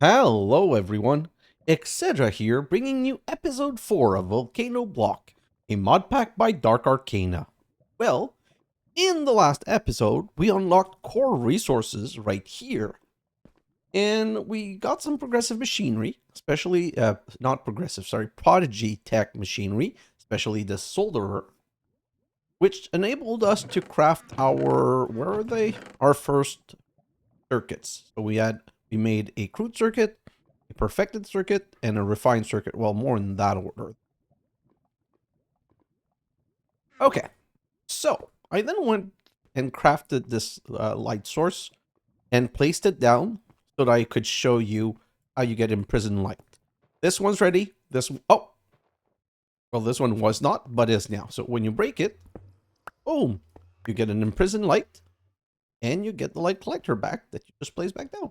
Hello everyone, xHedra here, bringing you episode 4 of Volcano Block, a mod pack by Dark Arcana. Well, in the last episode, we unlocked core resources right here, and we got some progressive machinery, especially, not progressive, sorry, prodigy tech machinery, especially the solderer, which enabled us to craft our, where are they? Our first circuits. So we made a crude circuit, a perfected circuit, and a refined circuit. Well, more in that order. Okay, so I then went and crafted this light source and placed it down so that I could show you how you get imprisoned light. This one's ready. Oh, well, this one was not, but is now. So when you break it, boom, you get an imprisoned light, and you get the light collector back that you just place back down.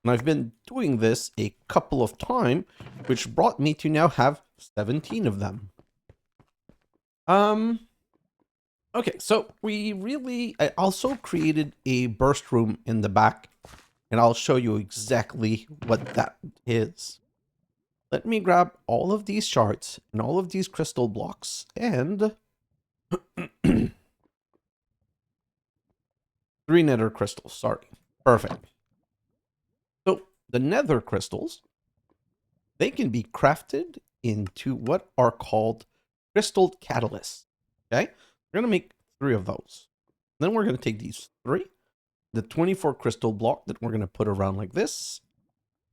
And I've been doing this a couple of times, which brought me to now have 17 of them. Okay, so I also created a burst room in the back, and I'll show you exactly what that is. Let me grab all of these shards and all of these crystal blocks and 3 nether crystals, sorry. Perfect. So the nether crystals, they can be crafted into what are called crystal catalysts. Okay, we're going to make 3 of those. Then we're going to take these 3, the 24 crystal block that we're going to put around like this,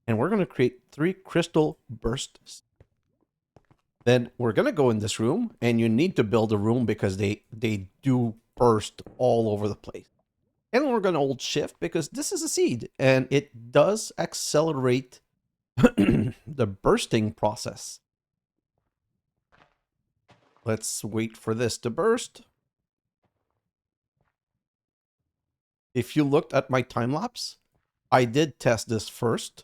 and we're going to create 3 crystal bursts. Then we're going to go in this room, and you need to build a room because they do burst all over the place. And we're going to hold shift because this is a seed, and it does accelerate the bursting process. Let's wait for this to burst. If you looked at my time lapse, I did test this first.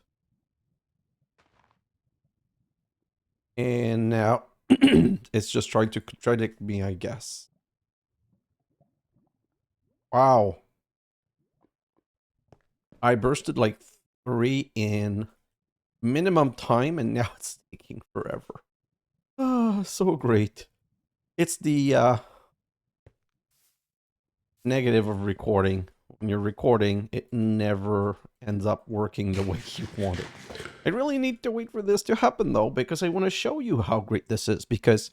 And now it's just trying to contradict me, I guess. Wow. I bursted like 3 in minimum time, and now it's taking forever. Oh, so great. It's the negative of recording. When you're recording, it never ends up working the way you want it. I really need to wait for this to happen, though, because I want to show you how great this is. Because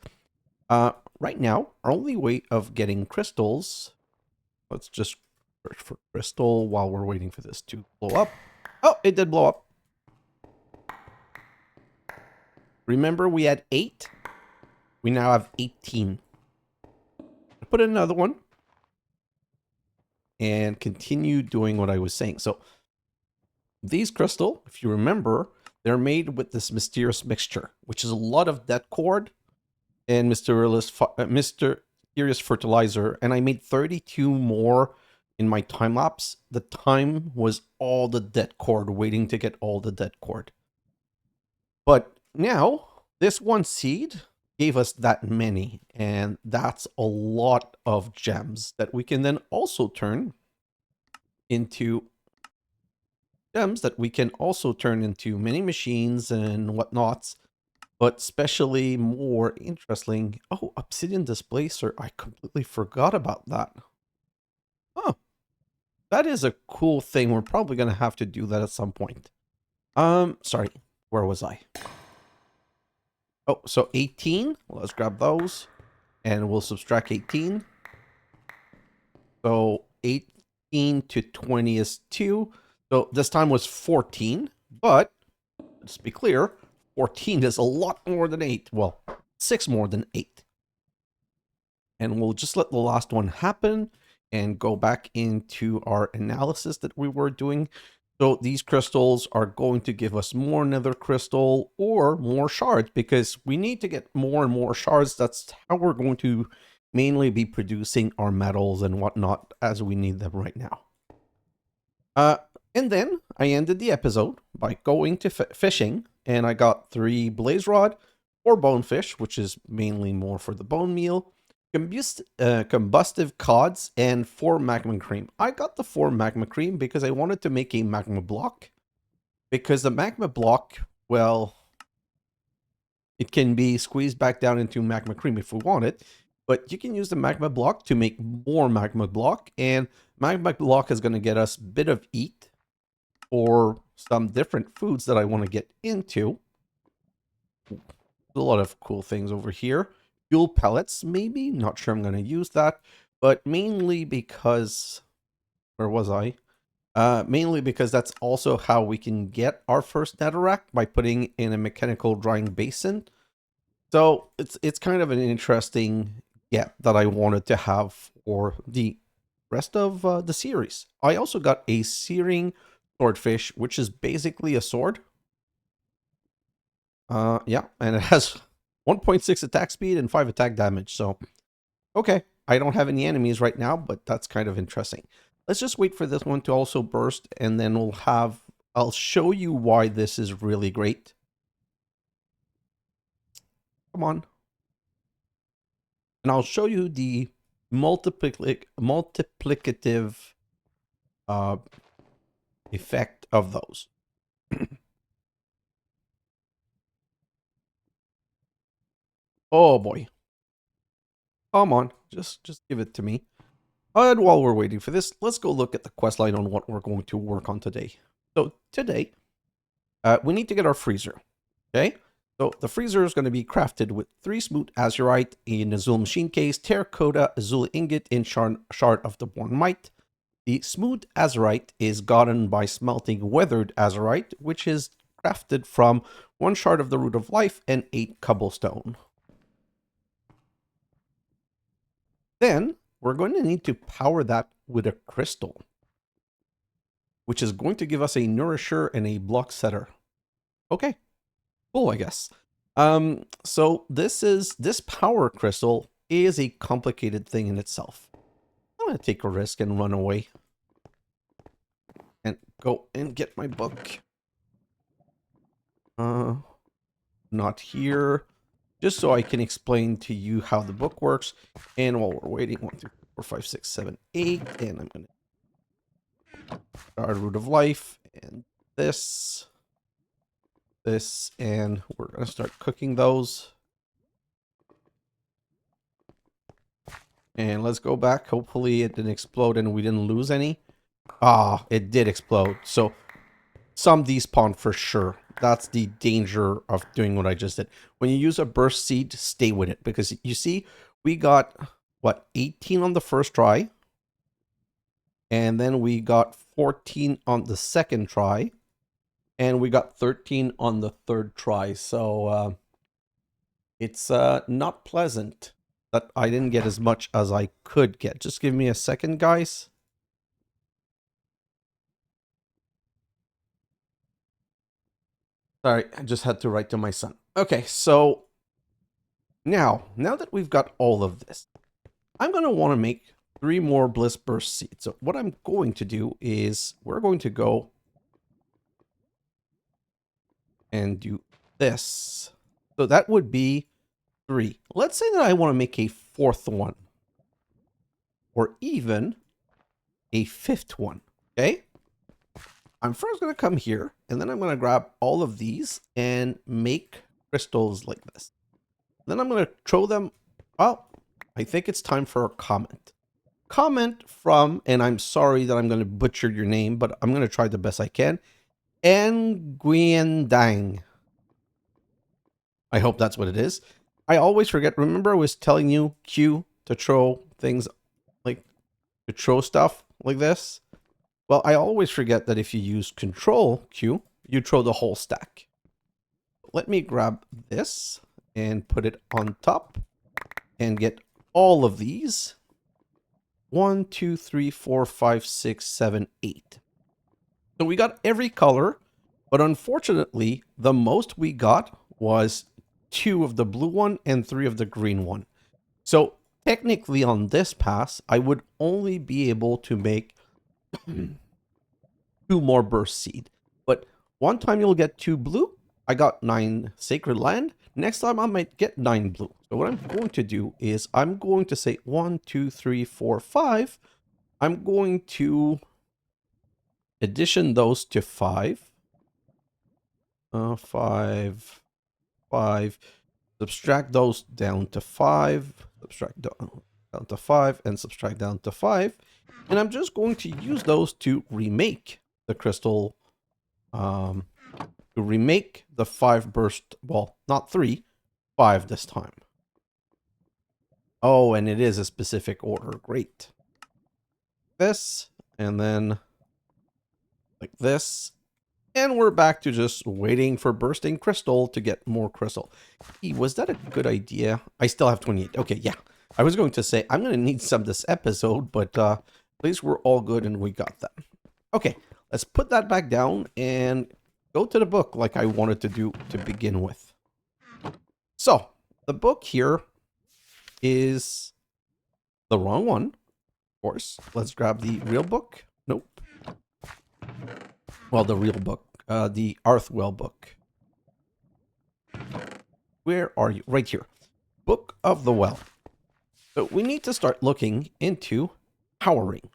right now, our only way of getting crystals... Let's just search for crystal while we're waiting for this to blow up. Oh, it did blow up. Remember, we had 8? We now have 18. I'll put in another one and continue doing what I was saying. So these crystal, if you remember, they're made with this mysterious mixture, which is a lot of dead cord and mysterious fertilizer. And I made 32 more in my time lapse. The time was all the dead cord, waiting to get all the dead cord. But now this one seed gave us that many, and that's a lot of gems that we can then also turn into mini machines and whatnots. But especially more interesting, oh, obsidian displacer, I completely forgot about that. Oh, that is a cool thing. We're probably gonna have to do that at some point. Sorry, where was I? Oh, so 18. Let's grab those, and we'll subtract 18. So 18 to 20 is 2. So this time was 14, but let's be clear, 14 is a lot more than 8. Well, 6 more than 8. And we'll just let the last one happen and go back into our analysis that we were doing. So these crystals are going to give us more nether crystal or more shards, because we need to get more and more shards. That's how we're going to mainly be producing our metals and whatnot as we need them right now. And then I ended the episode by going to fishing, and I got 3 blaze rod, 4 bonefish, which is mainly more for the bone meal, combustive cods, and 4 magma cream. I got the 4 magma cream because I wanted to make a magma block, because the magma block, well, it can be squeezed back down into magma cream if we want it, but you can use the magma block to make more magma block, and magma block is going to get us a bit of eat or some different foods that I want to get into. A lot of cool things over here. Fuel pellets, maybe. Not sure I'm going to use that, but mainly because... Where was I? Mainly because that's also how we can get our first netherrack, by putting in a mechanical drying basin. So it's kind of an interesting get that I wanted to have for the rest of the series. I also got a searing swordfish, which is basically a sword. Yeah, and it has 1.6 attack speed and 5 attack damage. So, okay, I don't have any enemies right now, but that's kind of interesting. Let's just wait for this one to also burst, and then I'll show you why this is really great. Come on. And I'll show you the multiplicative effect of those. Oh boy. Come on, just give it to me. And while we're waiting for this, let's go look at the questline on what we're going to work on today. So today, we need to get our freezer. Okay? So the freezer is going to be crafted with 3 smooth azurite, an azul machine case, terracotta, azul ingot, and shard of the born might. The smooth azurite is gotten by smelting weathered azurite, which is crafted from 1 shard of the root of life and 8 cobblestone. Then we're going to need to power that with a crystal, which is going to give us a nourisher and a block setter. Okay, cool, I guess. So this power crystal is a complicated thing in itself. I'm going to take a risk and run away and go and get my book. Not here. Just so I can explain to you how the book works. And while we're waiting, 1, 2, 3, 4, 5, 6, 7, 8, and I'm going to start root of life, and this, and we're going to start cooking those. And let's go back. Hopefully it didn't explode and we didn't lose any. Ah, it did explode. So some despawn for sure. That's the danger of doing what I just did. When you use a burst seed, stay with it. Because you see, we got, what, 18 on the first try. And then we got 14 on the second try. And we got 13 on the third try. So it's not pleasant that I didn't get as much as I could get. Just give me a second, guys. Sorry, I just had to write to my son. Okay, so now that we've got all of this, I'm going to want to make 3 more Bliss Burst Seeds. So what I'm going to do is we're going to go and do this. So that would be 3. Let's say that I want to make a 4th one, or even a 5th one, okay? I'm first going to come here, and then I'm going to grab all of these and make crystals like this. Then I'm going to throw them. Well, I think it's time for a comment. Comment from, and I'm sorry that I'm going to butcher your name, but I'm going to try the best I can, nguyendang. I hope that's what it is. I always forget. Remember I was telling you Q to throw things, like to throw stuff like this? Well, I always forget that if you use Ctrl Q, you throw the whole stack. Let me grab this and put it on top and get all of these. 1, 2, 3, 4, 5, 6, 7, 8. So we got every color, but unfortunately, the most we got was 2 of the blue one and 3 of the green one. So technically on this pass, I would only be able to make 2 more burst seed. But one time you'll get 2 blue. I got 9 sacred land. Next time I might get 9 blue. So what I'm going to do is I'm going to say 1, 2, 3, 4, 5. I'm going to addition those to 5. 5, 5. Subtract those down to 5. Subtract down to 5 and subtract down to 5. And I'm just going to use those to remake the crystal, to remake the 5 burst, well, not 3, 5 this time. Oh, and it is a specific order. Great. This, and then like this. And we're back to just waiting for bursting crystal to get more crystal. Was that a good idea? I still have 28. Okay, yeah. I was going to say, I'm going to need some this episode, but at least we're all good and we got that. Okay, let's put that back down and go to the book like I wanted to do to begin with. So, the book here is the wrong one, of course. Let's grab the real book. Nope. Well, the real book, the Arthwell book. Where are you? Right here. Book of the Well. So we need to start looking into powering.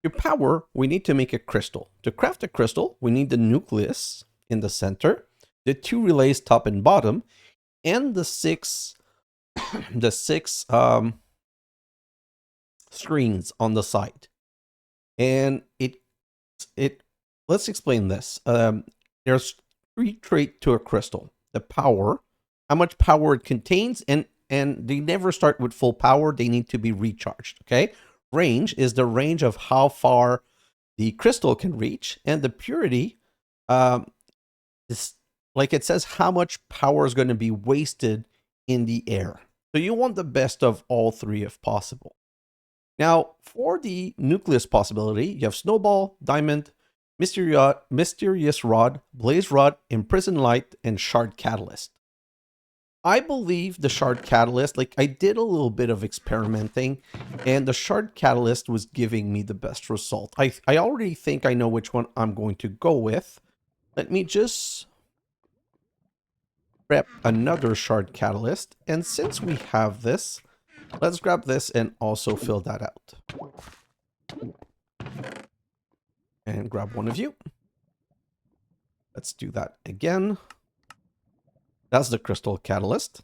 To power, we need to make a crystal. To craft a crystal, we need the nucleus in the center, the 2 relays top and bottom, and the 6 screens on the side. And let's explain this. There's 3 traits to a crystal. The power, how much power it contains, and they never start with full power. They need to be recharged, okay? Range is the range of how far the crystal can reach, and the purity is, like it says, how much power is going to be wasted in the air. So you want the best of all 3 if possible. Now, for the nucleus possibility, you have Snowball, Diamond, Mysterious Rod, Blaze Rod, Imprisoned Light, and Shard Catalyst. I believe the Shard Catalyst, like I did a little bit of experimenting, and the Shard Catalyst was giving me the best result. I already think I know which one I'm going to go with. Let me just prep another Shard Catalyst, and since we have this, let's grab this and also fill that out. And grab one of you. Let's do that again. That's the Crystal Catalyst.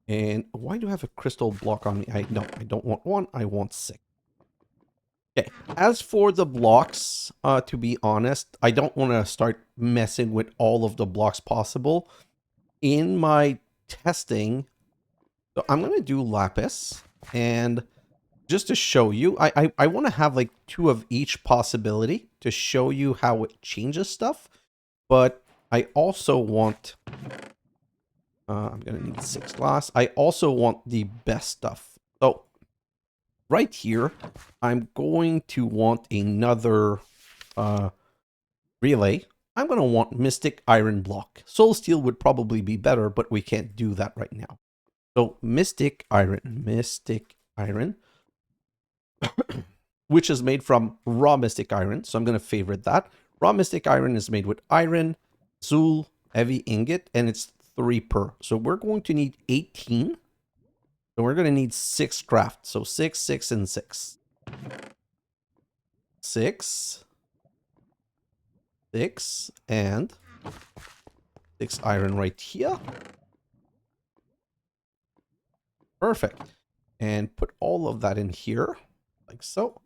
And why do I have a crystal block on me? I don't want 1. I want 6. Okay. As for the blocks, to be honest, I don't want to start messing with all of the blocks possible. In my testing, so I'm going to do lapis. And just to show you, I want to have like 2 of each possibility to show you how it changes stuff. But I also want, I'm going to need 6 glass. I also want the best stuff. So right here, I'm going to want another relay. I'm going to want Mystic Iron Block. Soul Steel would probably be better, but we can't do that right now. So Mystic Iron, which is made from raw Mystic Iron. So I'm going to favorite that. Raw Mystic Iron is made with iron, Zul, heavy ingot, and it's 3 per. So we're going to need 18. So we're going to need 6 craft. So 6, 6, and 6. 6, 6, and 6 iron right here. Perfect. And put all of that in here, like so.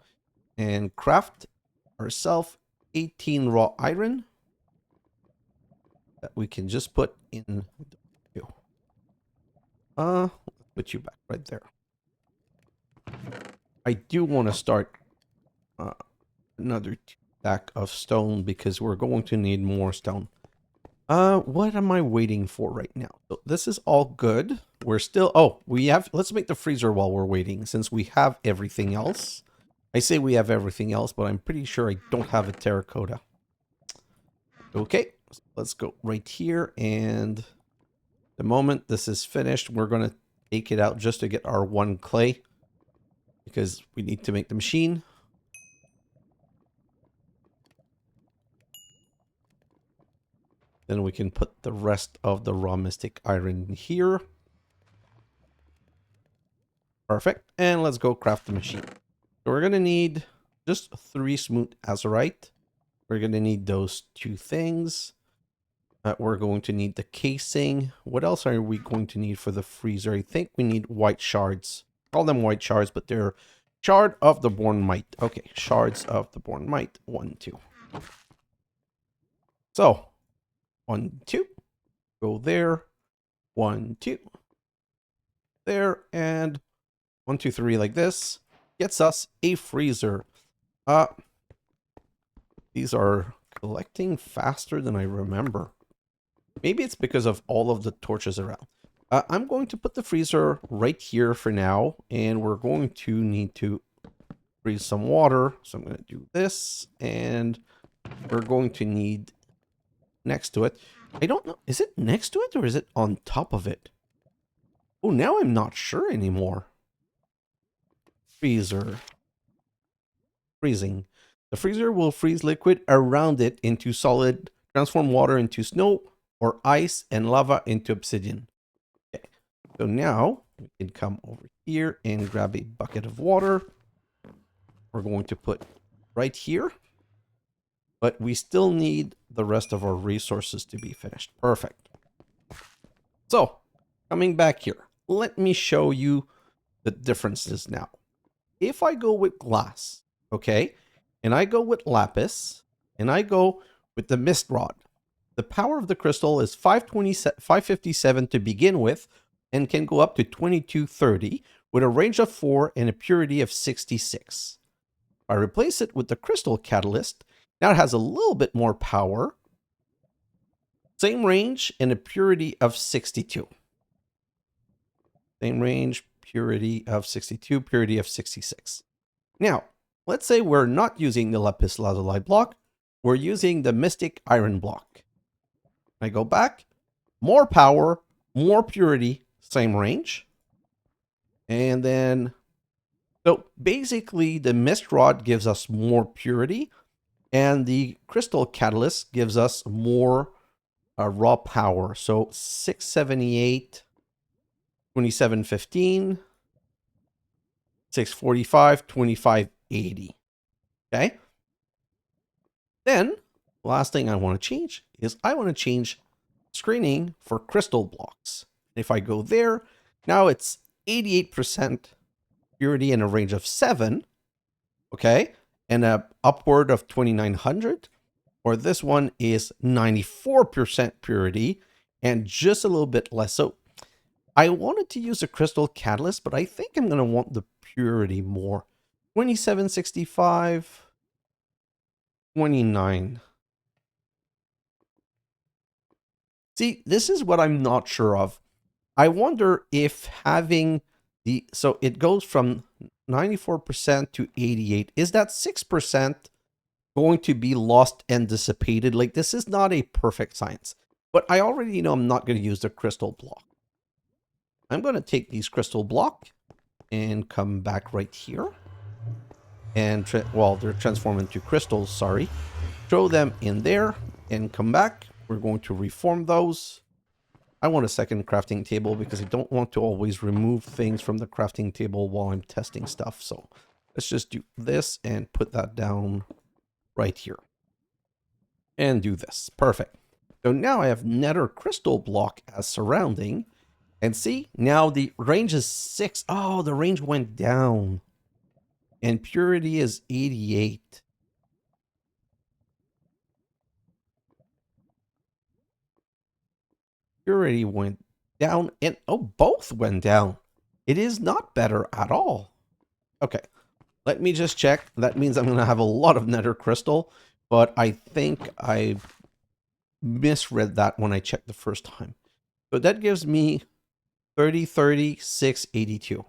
And craft ourselves 18 raw iron that we can just put in. Put you back right there. I do want to start another stack of stone because we're going to need more stone. What am I waiting for right now? So this is all good. We're still, let's make the freezer while we're waiting since we have everything else. I say we have everything else, but I'm pretty sure I don't have a terracotta. Okay, let's go right here. And the moment this is finished, we're going to take it out just to get our 1 clay because we need to make the machine. Then we can put the rest of the raw mystic iron in here. Perfect. And let's go craft the machine. So we're going to need just 3 smooth azurite. We're going to need those 2 things. We're going to need the casing. What else are we going to need for the freezer? I think we need white shards. Call them white shards, but they're shard of the born might. Okay, shards of the born might. 1, 2. So, 1, 2. Go there. 1, 2. There, and 1, 2, 3 like this. Gets us a freezer. These are collecting faster than I remember. Maybe it's because of all of the torches around. I'm going to put the freezer right here for now, and we're going to need to freeze some water. So I'm going to do this, and we're going to need next to it. I don't know. Is it next to it or is it on top of it? Oh, now I'm not sure anymore. Freezer. Freezing. The freezer will freeze liquid around it into solid, transform water into snow, or ice and lava into obsidian. Okay, so now we can come over here and grab a bucket of water. We're going to put right here, but we still need the rest of our resources to be finished. Perfect. So coming back here, let me show you the differences now. If I go with glass, okay, and I go with lapis, and I go with the mist rod, the power of the crystal is 557 to begin with, and can go up to 2230 with a range of 4 and a purity of 66. If I replace it with the crystal catalyst, now it has a little bit more power, same range and a purity of 62. Same range, purity of 62, purity of 66. Now, let's say we're not using the lapis lazuli block, we're using the mystic iron block. I go back, more power, more purity, same range. And then, so basically the mist rod gives us more purity, and the crystal catalyst gives us more raw power. So 678, 2715, 645, 2580. Okay. Then, last thing I want to change is I want to change screening for crystal blocks. If I go there, now it's 88% purity in a range of 7. Okay. And a upward of 2900. Or this one is 94% purity and just a little bit less. So I wanted to use a crystal catalyst, but I think I'm going to want the purity more. 2765, 29. See, this is what I'm not sure of. I wonder if having the, so it goes from 94% to 88. Is that 6% going to be lost and dissipated? Like, this is not a perfect science, but I already know I'm not going to use the crystal block. I'm going to take these crystal block and come back right here. And, well, they're transformed into crystals, sorry. Throw them in there and come back. We're going to reform those. I want a second crafting table because I don't want to always remove things from the crafting table while I'm testing stuff. So let's just do this and put that down right here. And do this. Perfect. So now I have Nether Crystal Block as surrounding. And see, now the range is 6. Oh, the range went down. And purity is 88. Purity went down, and oh, both went down. It is not better at all. Okay, let me just check. That means I'm going to have a lot of nether crystal, but I think I misread that when I checked the first time. So that gives me 30, 30, 6, 82.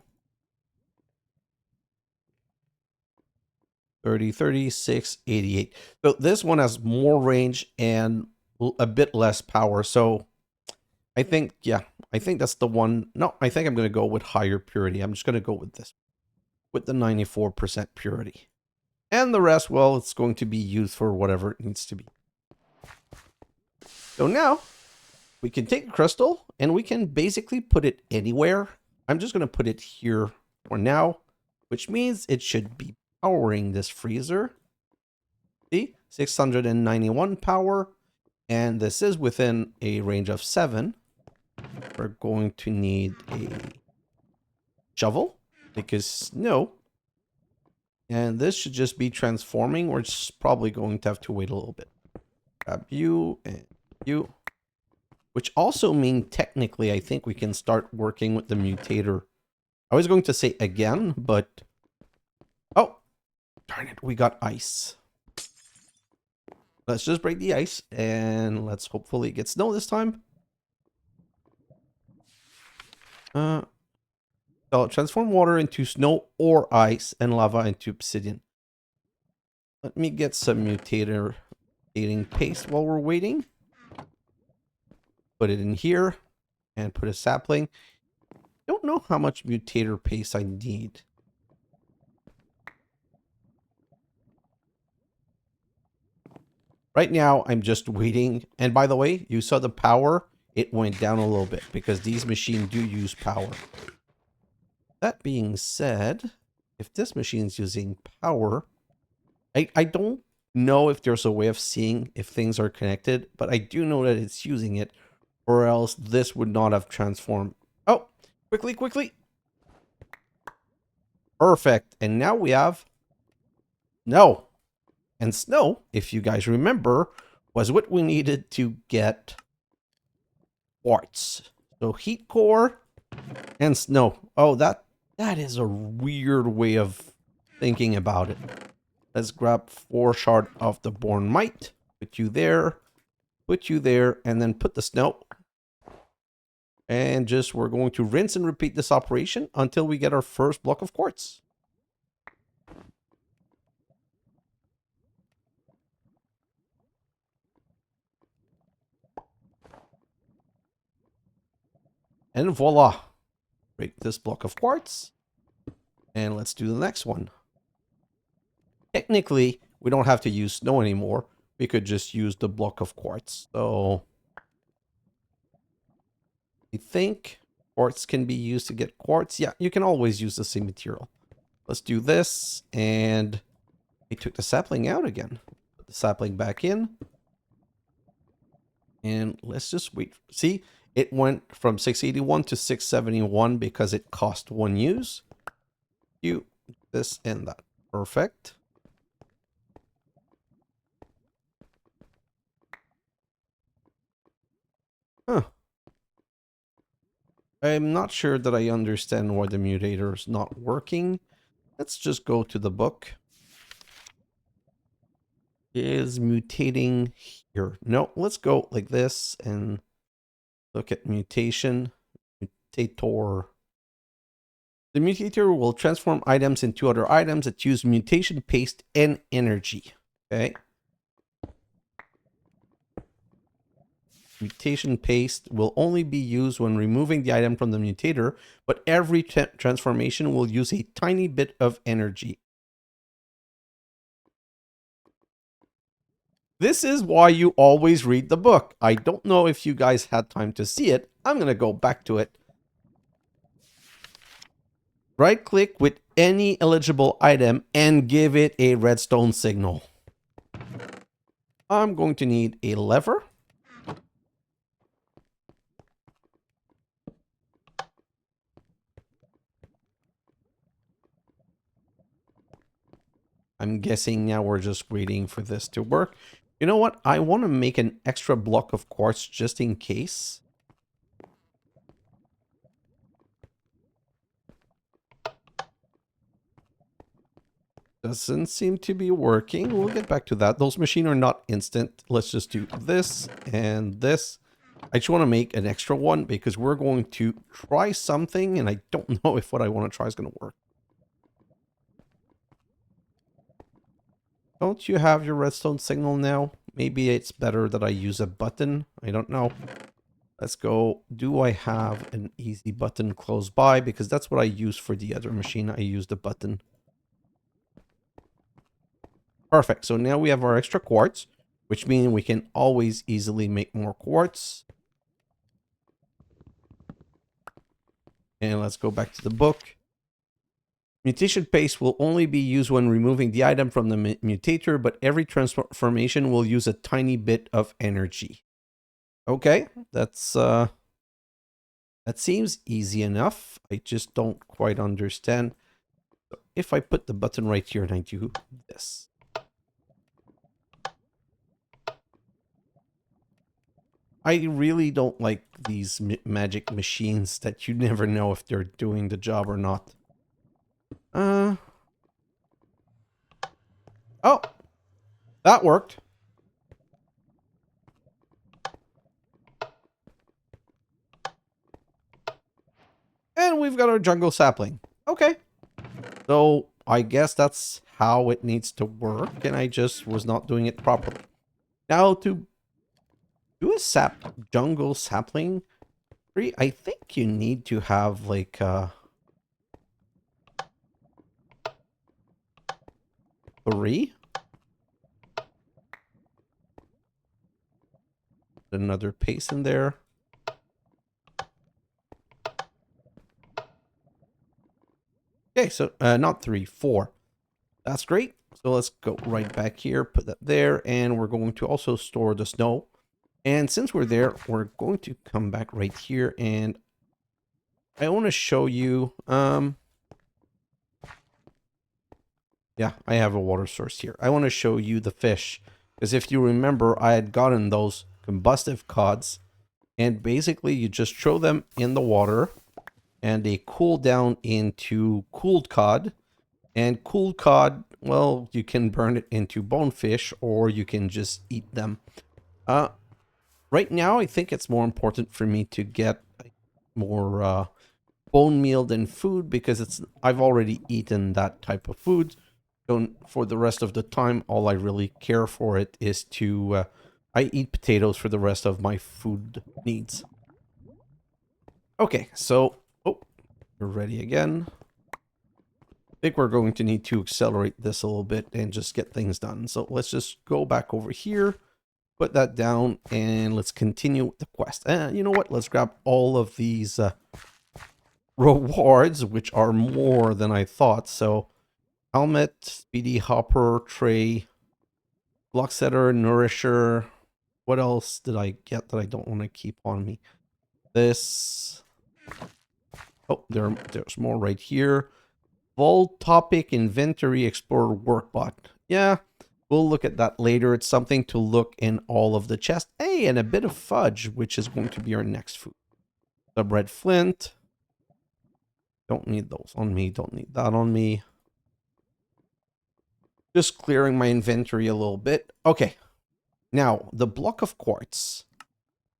30, 30, 6, 88. So this one has more range and a bit less power. So I think, yeah, I think that's the one. No, I think I'm going to go with higher purity. I'm just going to go with this, with the 94% purity. And the rest, well, it's going to be used for whatever it needs to be. So now we can take a crystal and we can basically put it anywhere. I'm just going to put it here for now, which means it should be powering this freezer. See, 691 power. And this is within a range of 7. We're going to need a shovel because snow. And this should just be transforming. We're just probably going to have to wait a little bit. Grab you and you. Which also means technically I think we can start working with the mutator. I was going to say again, but... Oh! Darn it, we got ice. Let's just break the ice and let's hopefully get snow this time. So transform water into snow or ice and lava into obsidian. Let me get some mutating paste while we're waiting. Put it in here and put a sapling. Don't know how much mutator paste I need. Right now, I'm just waiting. And by the way, you saw the power. It went down a little bit because these machines do use power. That being said, if this machine is using power, I don't know if there's a way of seeing if things are connected, but I do know that it's using it, or else this would not have transformed. Oh, quickly, quickly. Perfect. And now we have snow. And snow, if you guys remember, was what we needed to get quartz. So heat core and snow. Oh, that is a weird way of thinking about it. Let's grab 4 shards of the born might. Put you there, and then put the snow. And just we're going to rinse and repeat this operation until we get our first block of quartz. And voila. Break this block of quartz. And let's do the next one. Technically, we don't have to use snow anymore. We could just use the block of quartz. So I think quartz can be used to get quartz. Yeah, you can always use the same material. Let's do this. And we took the sapling out again. Put the sapling back in. And let's just wait. See, it went from 681 to 671 because it cost 1 use. You, this, and that. Perfect. Huh. I'm not sure that I understand why the mutator is not working. Let's just go to the book. Is mutating here? No, let's go like this and look at mutation. Mutator. The mutator will transform items into other items that use mutation paste and energy. Okay. Mutation paste will only be used when removing the item from the mutator, but every transformation will use a tiny bit of energy. This is why you always read the book. I don't know if you guys had time to see it. I'm going to go back to it. Right click with any eligible item and give it a redstone signal. I'm going to need a lever. I'm guessing now we're just waiting for this to work. You know what? I want to make an extra block of quartz just in case. Doesn't seem to be working. We'll get back to that. Those machines are not instant. Let's just do this and this. I just want to make an extra one because we're going to try something and I don't know if what I want to try is going to work. Don't you have your redstone signal now? Maybe it's better that I use a button. I don't know. Let's go. Do I have an easy button close by? Because that's what I use for the other machine. I use the button. Perfect. So now we have our extra quartz, which means we can always easily make more quartz. And let's go back to the book. Mutation paste will only be used when removing the item from the mutator, but every transformation will use a tiny bit of energy. Okay, that's that seems easy enough. I just don't quite understand. So if I put the button right here and I do this. I really don't like these magic machines that you never know if they're doing the job or not. Oh, that worked. And we've got our jungle sapling. Okay. So I guess that's how it needs to work, and I just was not doing it properly. Now to do a jungle sapling tree, I think you need to have like three. Another paste in there. Okay, so not 3, 4. That's great. So let's go right back here, put that there, and we're going to also store the snow. And since we're there, we're going to come back right here, and I want to show you, yeah, I have a water source here. I want to show you the fish, because if you remember, I had gotten those combustive cods, and basically you just throw them in the water, and they cool down into cooled cod. And cooled cod, well, you can burn it into bonefish, or you can just eat them. Right now, I think it's more important for me to get more bone meal than food, because I've already eaten that type of food. So for the rest of the time, all I really care for it is to I eat potatoes for the rest of my food needs. Okay, so we're ready again. I think we're going to need to accelerate this a little bit and just get things done. So let's just go back over here, put that down, and let's continue with the quest. You know what? Let's grab all of these rewards, which are more than I thought. So helmet, speedy hopper, tray, block setter, nourisher. What else did I get that I don't want to keep on me? This. Oh, there's more right here. Vault topic inventory explorer workbot. Yeah, we'll look at that later. It's something to look in all of the chests. Hey, and a bit of fudge, which is going to be our next food. Sub red flint. Don't need those on me. Don't need that on me. Just clearing my inventory a little bit. Okay. Now, the block of quartz,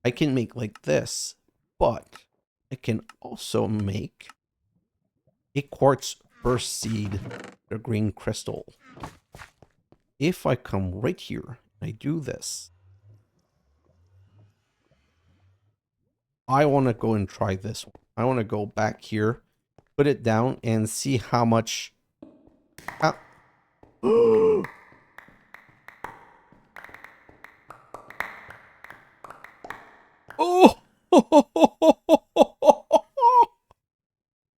I can make like this, but I can also make a quartz burst seed, the green crystal. If I come right here, I do this. I want to go and try this one. I want to go back here, put it down, and see how much... Oh!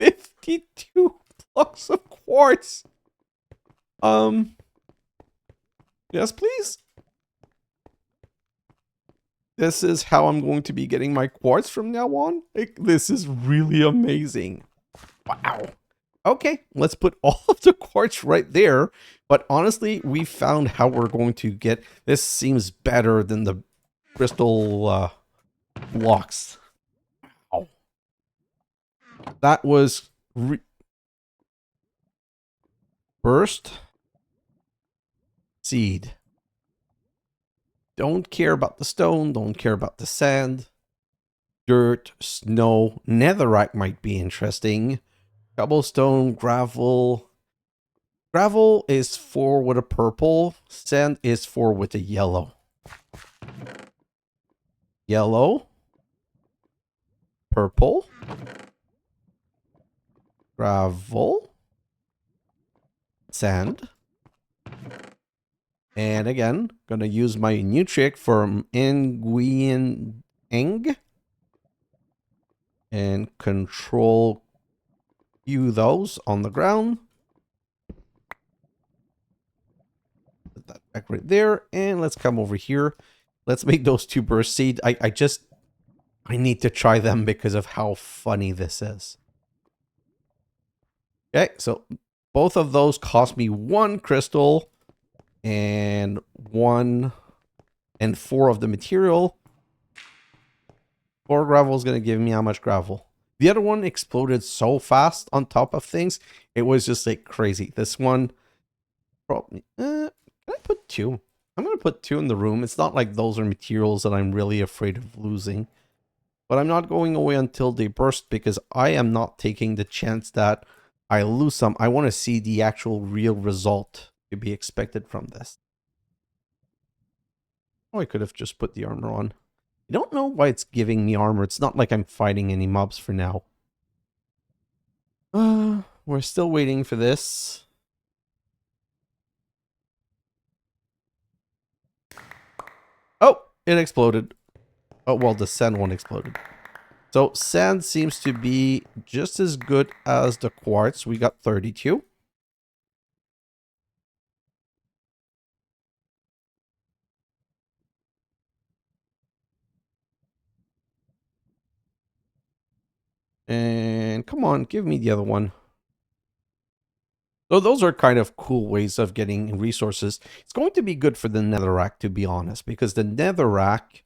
52 blocks of quartz. Yes, please. This is how I'm going to be getting my quartz from now on. Like, this is really amazing. Wow. Okay, let's put all of the quartz right there. But honestly, we found how we're going to get... This seems better than the crystal blocks. Wow. That was... Burst seed. Don't care about the stone. Don't care about the sand. Dirt, snow. Netherrack might be interesting. Cobblestone, gravel. Gravel is for with a purple. Sand is for with a yellow. Yellow. Purple. Gravel. Sand. And again, going to use my new trick from nguyendang. And Ctrl Q those on the ground. that back right there. And let's come over here. Let's make those 2 burst seed. I need to try them because of how funny this is. Okay, so both of those cost me 1 crystal and 1 and 4 of the material. 4 gravel is going to give me how much gravel? The other one exploded so fast on top of things. It was just like crazy. This one, probably, can I put 2? I'm going to put 2 in the room. It's not like those are materials that I'm really afraid of losing. But I'm not going away until they burst because I am not taking the chance that I lose some. I want to see the actual real result to be expected from this. Oh, I could have just put the armor on. I don't know why it's giving me armor. It's not like I'm fighting any mobs for now. We're still waiting for this. Oh, it exploded. Oh, well, the sand one exploded. So sand seems to be just as good as the quartz. We got 32. And come on, give me the other one. So those are kind of cool ways of getting resources. It's going to be good for the netherrack, to be honest, because the netherrack,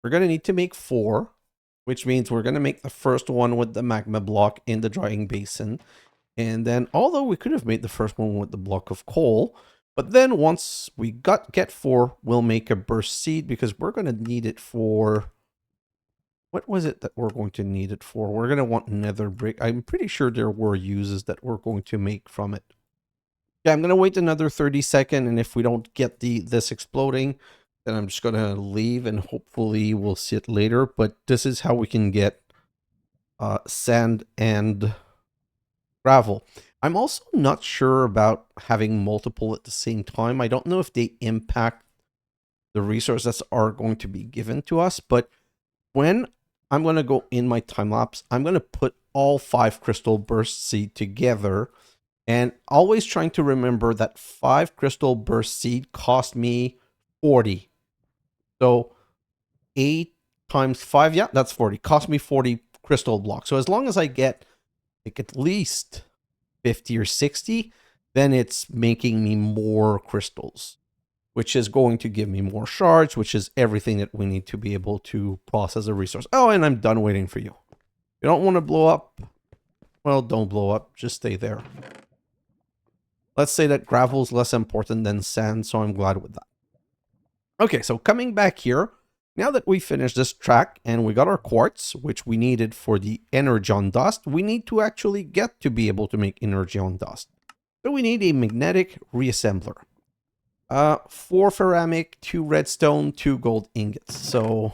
we're going to need to make 4, which means we're going to make the first one with the magma block in the drying basin. And then, although we could have made the first one with the block of coal, but then once we get 4, we'll make a burst seed because we're going to need it for... What was it that we're going to need it for? We're going to want nether brick. I'm pretty sure there were uses that we're going to make from it. Yeah, I'm going to wait another 30 seconds, and if we don't get this exploding, then I'm just going to leave, and hopefully we'll see it later. But this is how we can get sand and gravel. I'm also not sure about having multiple at the same time. I don't know if they impact the resources that are going to be given to us, but when I'm going to go in my time lapse, I'm going to put all 5 crystal burst seed together, and always trying to remember that 5 crystal burst seed cost me 40. So 8 times 5, yeah, that's 40. Cost me 40 crystal blocks. So as long as I get like at least 50 or 60, then it's making me more crystals, which is going to give me more shards, which is everything that we need to be able to process a resource. Oh, and I'm done waiting for you. You don't want to blow up? Well, don't blow up. Just stay there. Let's say that gravel is less important than sand, so I'm glad with that. Okay, so coming back here, now that we finished this track and we got our quartz, which we needed for the Energion dust, we need to actually get to be able to make Energion dust. So we need a magnetic reassembler. 4 ceramic, 2 redstone, 2 gold ingots. So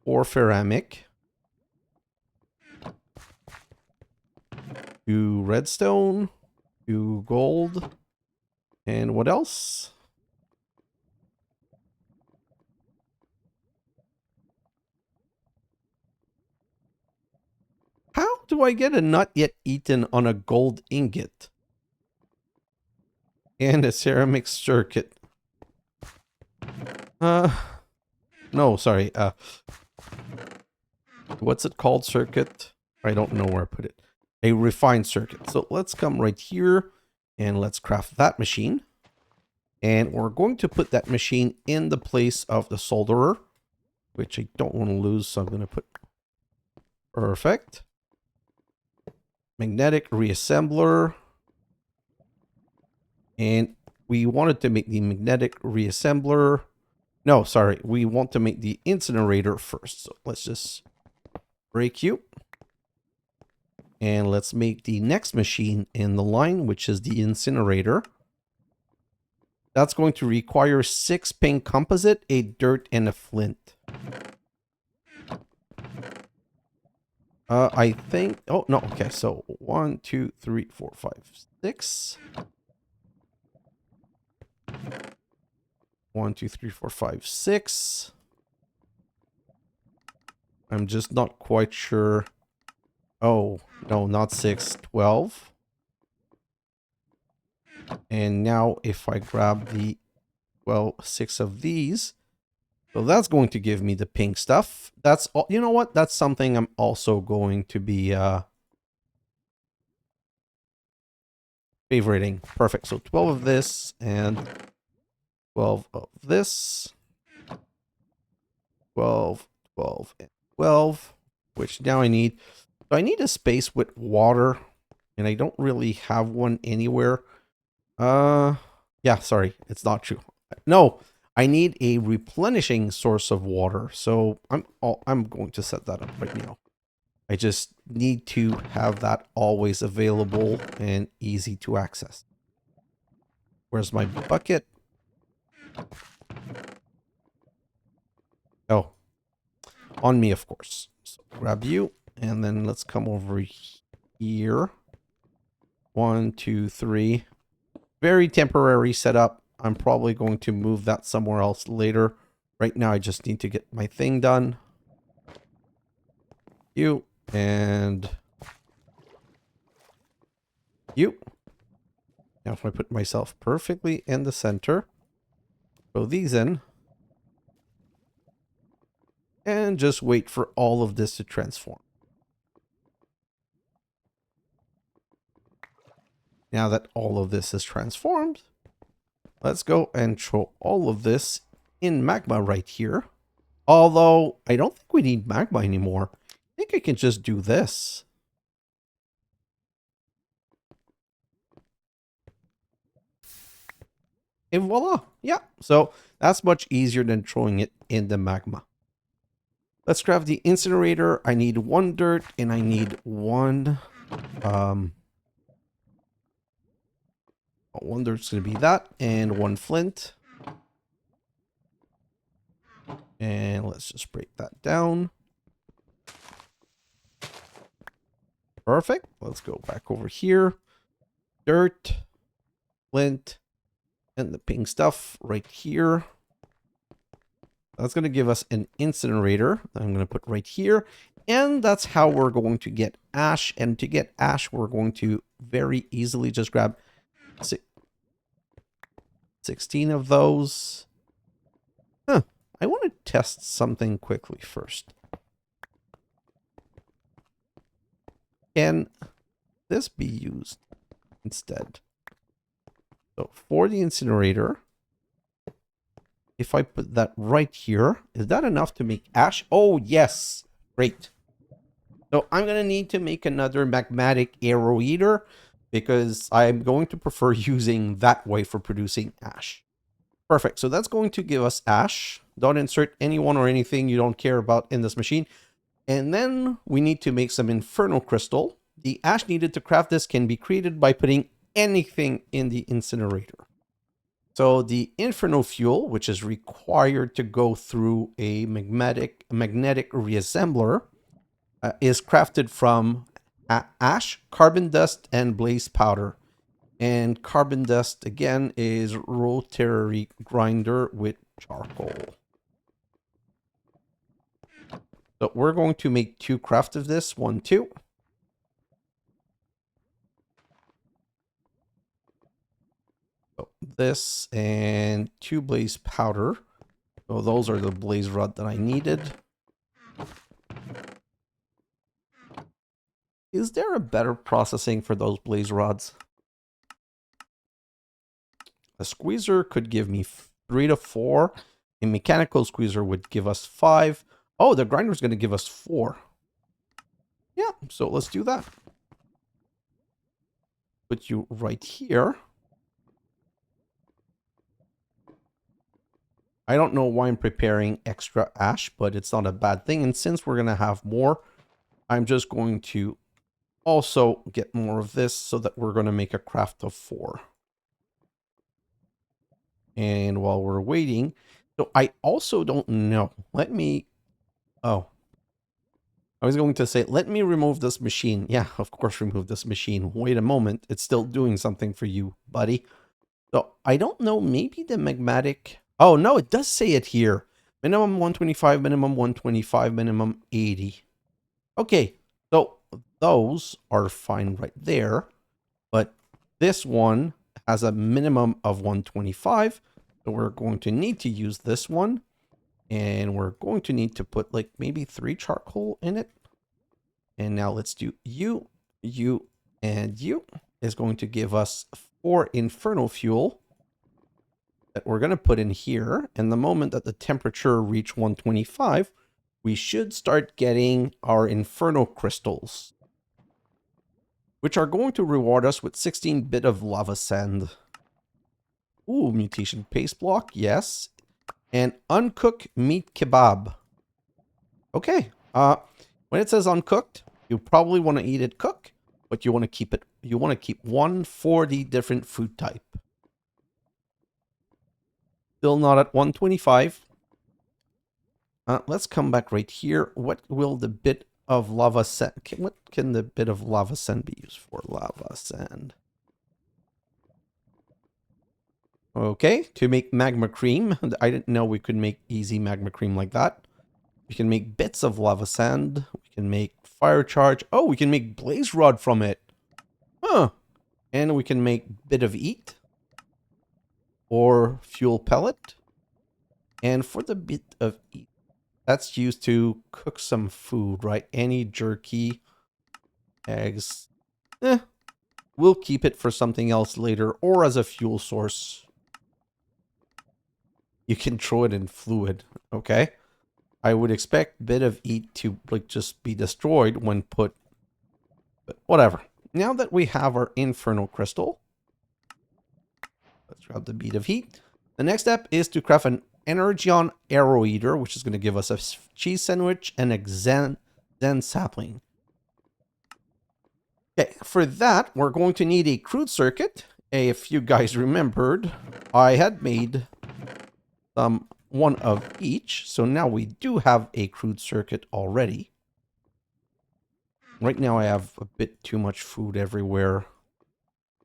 4 ceramic, 2 redstone, 2 gold, and what else? How do I get a not yet eaten on a gold ingot? And a ceramic circuit. No, sorry. What's it called? Circuit? I don't know where I put it. A refined circuit. So let's come right here and let's craft that machine. And we're going to put that machine in the place of the solderer, which I don't want to lose. So I'm going to put perfect. Magnetic reassembler. And we wanted to make the magnetic reassembler. No, sorry. We want to make the incinerator first. So let's just break you. And let's make the next machine in the line, which is the incinerator. That's going to require 6 pink composite, a dirt, and a flint. I think... Oh, no. Okay, so 1, 2, 3, 4, 5, 6. 1, 2, 3, 4, 5, 6. I'm just not quite sure. Oh, no, not 6. 12. And now if I grab the, well, 6 of these, so that's going to give me the pink stuff. That's all. You know what? That's something I'm also going to be favoriting. Perfect. So 12 of this and 12 of this. 12, 12, and 12, which now I need. So I need a space with water, and I don't really have one anywhere. Yeah, sorry, it's not true. No, I need a replenishing source of water. So I'm going to set that up right now. I just need to have that always available and easy to access. Where's my bucket? Oh, on me, of course. So grab you, and then let's come over here. 1, 2, 3. Very temporary setup. I'm probably going to move that somewhere else later. Right now, I just need to get my thing done. You and you. Now if I put myself perfectly in the center, throw these in, and just wait for all of this to transform. Now that all of this is transformed, let's go and throw all of this in magma right here. Although, I don't think we need magma anymore. I think I can just do this. And voila. Yeah, so that's much easier than throwing it in the magma. Let's grab the incinerator. I need 1 dirt and I need 1... 1 dirt's going to be that, and 1 flint. And let's just break that down. Perfect. Let's go back over here. Dirt, flint, and the pink stuff right here. That's going to give us an incinerator that I'm going to put right here. And that's how we're going to get ash. And to get ash, we're going to very easily just grab 16 of those. Huh. I want to test something quickly first. Can this be used instead? So for the incinerator, if I put that right here, is that enough to make ash? Oh, yes. Great. So I'm going to need to make another magmatic arrow eater because I'm going to prefer using that way for producing ash. Perfect. So that's going to give us ash. Don't insert anyone or anything you don't care about in this machine. And then we need to make some infernal crystal. The ash needed to craft this can be created by putting anything in the incinerator. So the infernal fuel, which is required to go through a magnetic reassembler, is crafted from ash, carbon dust, and blaze powder. And carbon dust, again, is rotary grinder with charcoal. So we're going to make 2 craft of this. 1, 2. So this and 2 blaze powder. So those are the blaze rod that I needed. Is there a better processing for those blaze rods? A squeezer could give me 3 to 4. A mechanical squeezer would give us 5. Oh, the grinder is going to give us 4. Yeah, so let's do that. Put you right here. I don't know why I'm preparing extra ash, but it's not a bad thing. And since we're going to have more, I'm just going to also get more of this so that we're going to make a craft of 4. And while we're waiting, so I also don't know. Let me, oh, I was going to say, let me remove this machine. Yeah, of course, remove this machine. Wait a moment. It's still doing something for you, buddy. So I don't know, maybe the magmatic. Oh, no, it does say it here. Minimum 125, minimum 125, minimum 80. Okay, so those are fine right there. But this one has a minimum of 125. So we're going to need to use this one. And we're going to need to put like maybe 3 charcoal in it. And now let's do you, and you is going to give us 4 infernal fuel that we're going to put in here. And the moment that the temperature reach 125, we should start getting our infernal crystals, which are going to reward us with 16 bit of lava sand. Ooh, mutation paste block, yes. And uncooked meat kebab. Okay, when it says uncooked, you probably want to eat it cooked, but you want to keep it, you want to keep 140 different food type. Still not at 125. Let's come back right here. What will the bit of lava sand, what can the bit of lava sand be used for? Lava sand. Okay, to make magma cream. I didn't know we could make easy magma cream like that. We can make bits of lava sand. We can make fire charge. Oh, we can make blaze rod from it. Huh. And we can make bit of eat or fuel pellet. And for the bit of eat, that's used to cook some food, right? Any jerky, eggs. We'll keep it for something else later or as a fuel source. You can throw it in fluid, okay? I would expect bit of eat to like just be destroyed when put, but whatever. Now that we have our infernal crystal, let's grab the bead of heat. The next step is to craft an Energion arrow eater, which is going to give us a cheese sandwich and a Zen sapling. Okay, for that, we're going to need a crude circuit. If you guys remembered, I had made one of each, so now we do have a crude circuit already. Right now I have a bit too much food everywhere.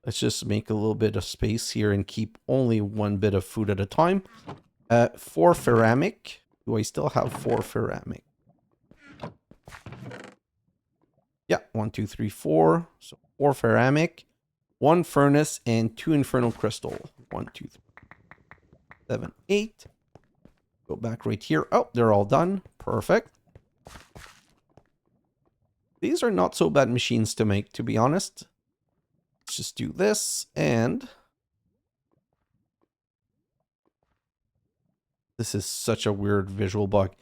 Let's just make a little bit of space here and keep only 1 bit of food at a time. 4 ceramic. Do I still have 4 ceramic? Yeah, 1, 2, 3, 4. So 4 ceramic, 1 furnace, and 2 infernal crystal. 1, 2, 3, 7, 8. Go back right here. Oh, they're all done. Perfect. These are not so bad machines to make, to be honest. Let's just do this, and this is such a weird visual bug.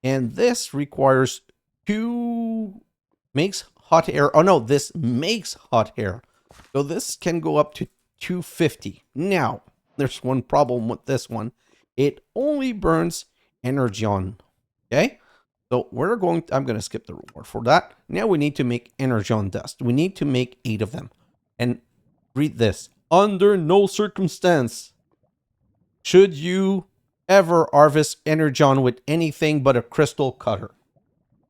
And this requires 2 makes hot air. Oh no, this makes hot air. So this can go up to 250. Now, there's one problem with this one. It only burns Energion. Okay? So we're going to, I'm going to skip the reward for that. Now we need to make Energion dust. We need to make 8 of them. And read this. Under no circumstance should you ever harvest Energion with anything but a crystal cutter.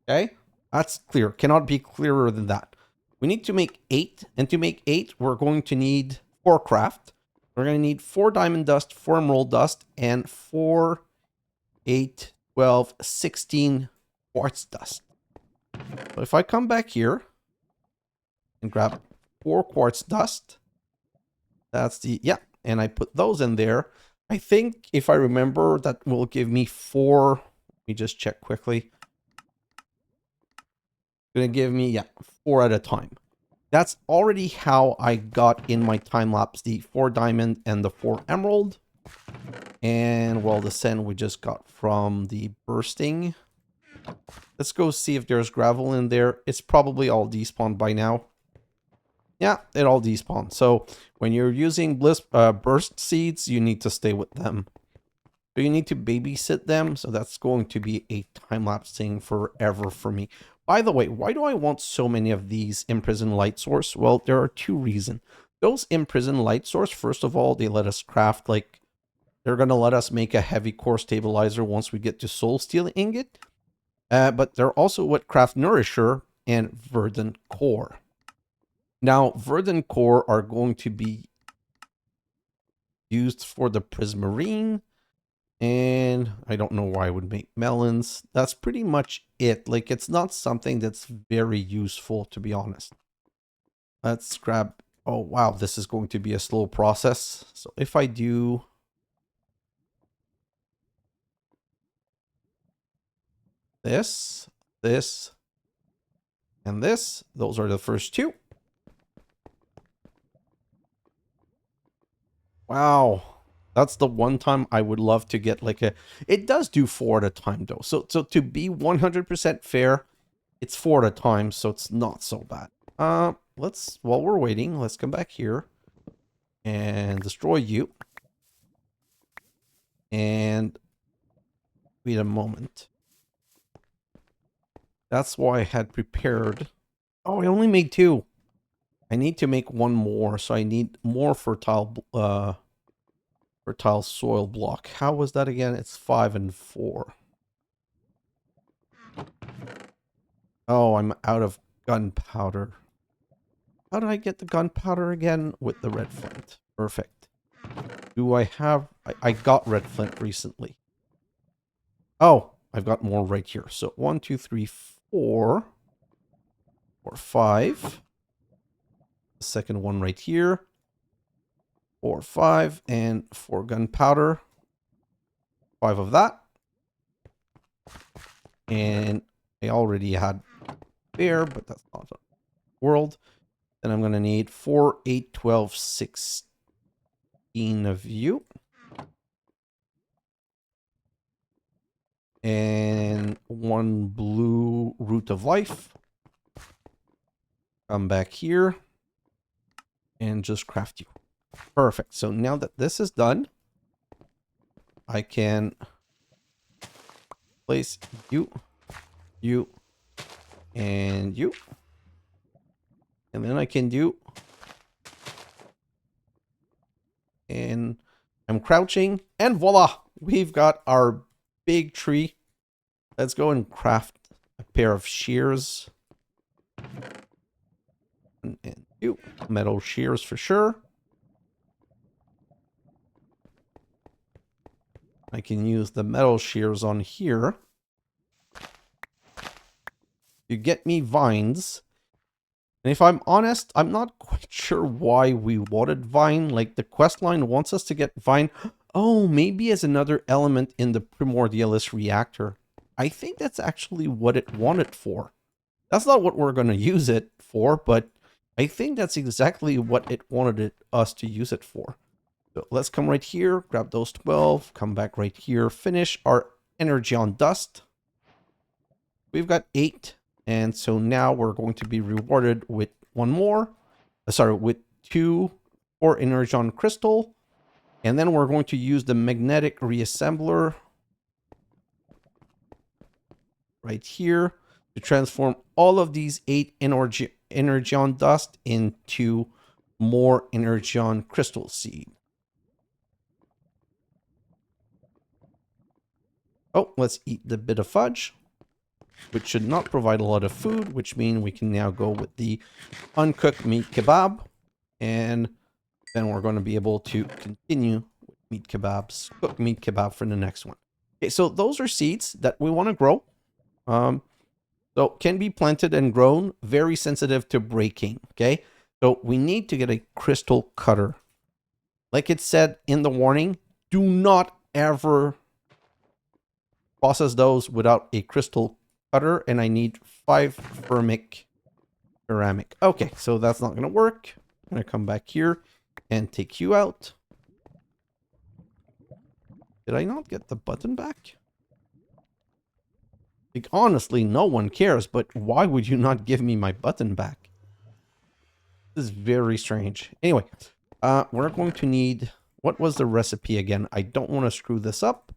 Okay? That's clear. Cannot be clearer than that. We need to make 8. And to make 8, we're going to need 4 craft. We're going to need 4 diamond dust, 4 emerald dust, and 4, 8, 12, 16 quartz dust. So if I come back here and grab 4 quartz dust, that's the, yeah, and I put those in there. I think if I remember, that will give me 4. Let me just check quickly. It's going to give me, yeah, 4 at a time. That's already how I got in my time lapse the 4 diamond and the 4 emerald. And well, the sand we just got from the bursting. Let's go see if there's gravel in there. It's probably all despawned by now. Yeah, it all despawned. So when you're using burst seeds, you need to stay with them. So you need to babysit them. So that's going to be a time-lapse thing forever for me. By the way, why do I want so many of these imprisoned light source? Well, there are 2 reasons. Those imprisoned light source, first of all, they let us craft, like, they're going to let us make a heavy core stabilizer once we get to soul steel ingot. But they're also what craft nourisher and verdant core. Now, verdant core are going to be used for the prismarine. And I don't know why I would make melons. That's pretty much it. Like, it's not something that's very useful, to be honest. Let's grab... Oh, wow, this is going to be a slow process. So if I do this, this, and this, those are the first two. Wow. That's the one time I would love to get like a... It does do 4 at a time, though. So to be 100% fair, it's 4 at a time, so it's not so bad. While we're waiting, let's come back here and destroy you. And wait a moment. That's why I had prepared... Oh, I only made 2. I need to make 1 more, so I need more fertile soil block. How was that again? It's 5 and 4. Oh, I'm out of gunpowder. How did I get the gunpowder again? With the red flint. Perfect. Do I have... I got red flint recently. Oh, I've got more right here. So 1, 2, 3, 4. Or 5. The second one right here. 4, 5. And 4 gunpowder. 5 of that. And I already had there, but that's not a world. Then I'm going to need 4, 8, 12, 16 of you. And 1 blue root of life. Come back here. And just craft you. Perfect. So now that this is done, I can place you, and you. And then I can do... And I'm crouching, and voila! We've got our big tree. Let's go and craft a pair of shears. And you. Metal shears for sure. I can use the metal shears on here to get me vines. And if I'm honest, I'm not quite sure why we wanted vine. Like, the quest line wants us to get vine. Oh, maybe as another element in the Primordialis reactor. I think that's actually what it wanted for. That's not what we're going to use it for, but I think that's exactly what it wanted us to use it for. So let's come right here, grab those 12, come back right here, finish our Energion dust. We've got 8. And so now we're going to be rewarded with 1 more. With 2 for Energion crystal. And then we're going to use the magnetic reassembler right here to transform all of these 8 Energion dust into more Energion crystal seed. Oh, let's eat the bit of fudge, which should not provide a lot of food, which means we can now go with the uncooked meat kebab. And then we're going to be able to continue with meat kebabs, cook meat kebab for the next one. Okay, so those are seeds that we want to grow. So can be planted and grown, very sensitive to breaking, okay? So we need to get a crystal cutter. Like it said in the warning, do not ever process those without a crystal cutter, and I need 5 ceramic. Okay, so that's not going to work. I'm going to come back here and take you out. Did I not get the button back? Like, honestly, no one cares, but why would you not give me my button back? This is very strange. Anyway, we're going to need... What was the recipe again? I don't want to screw this up.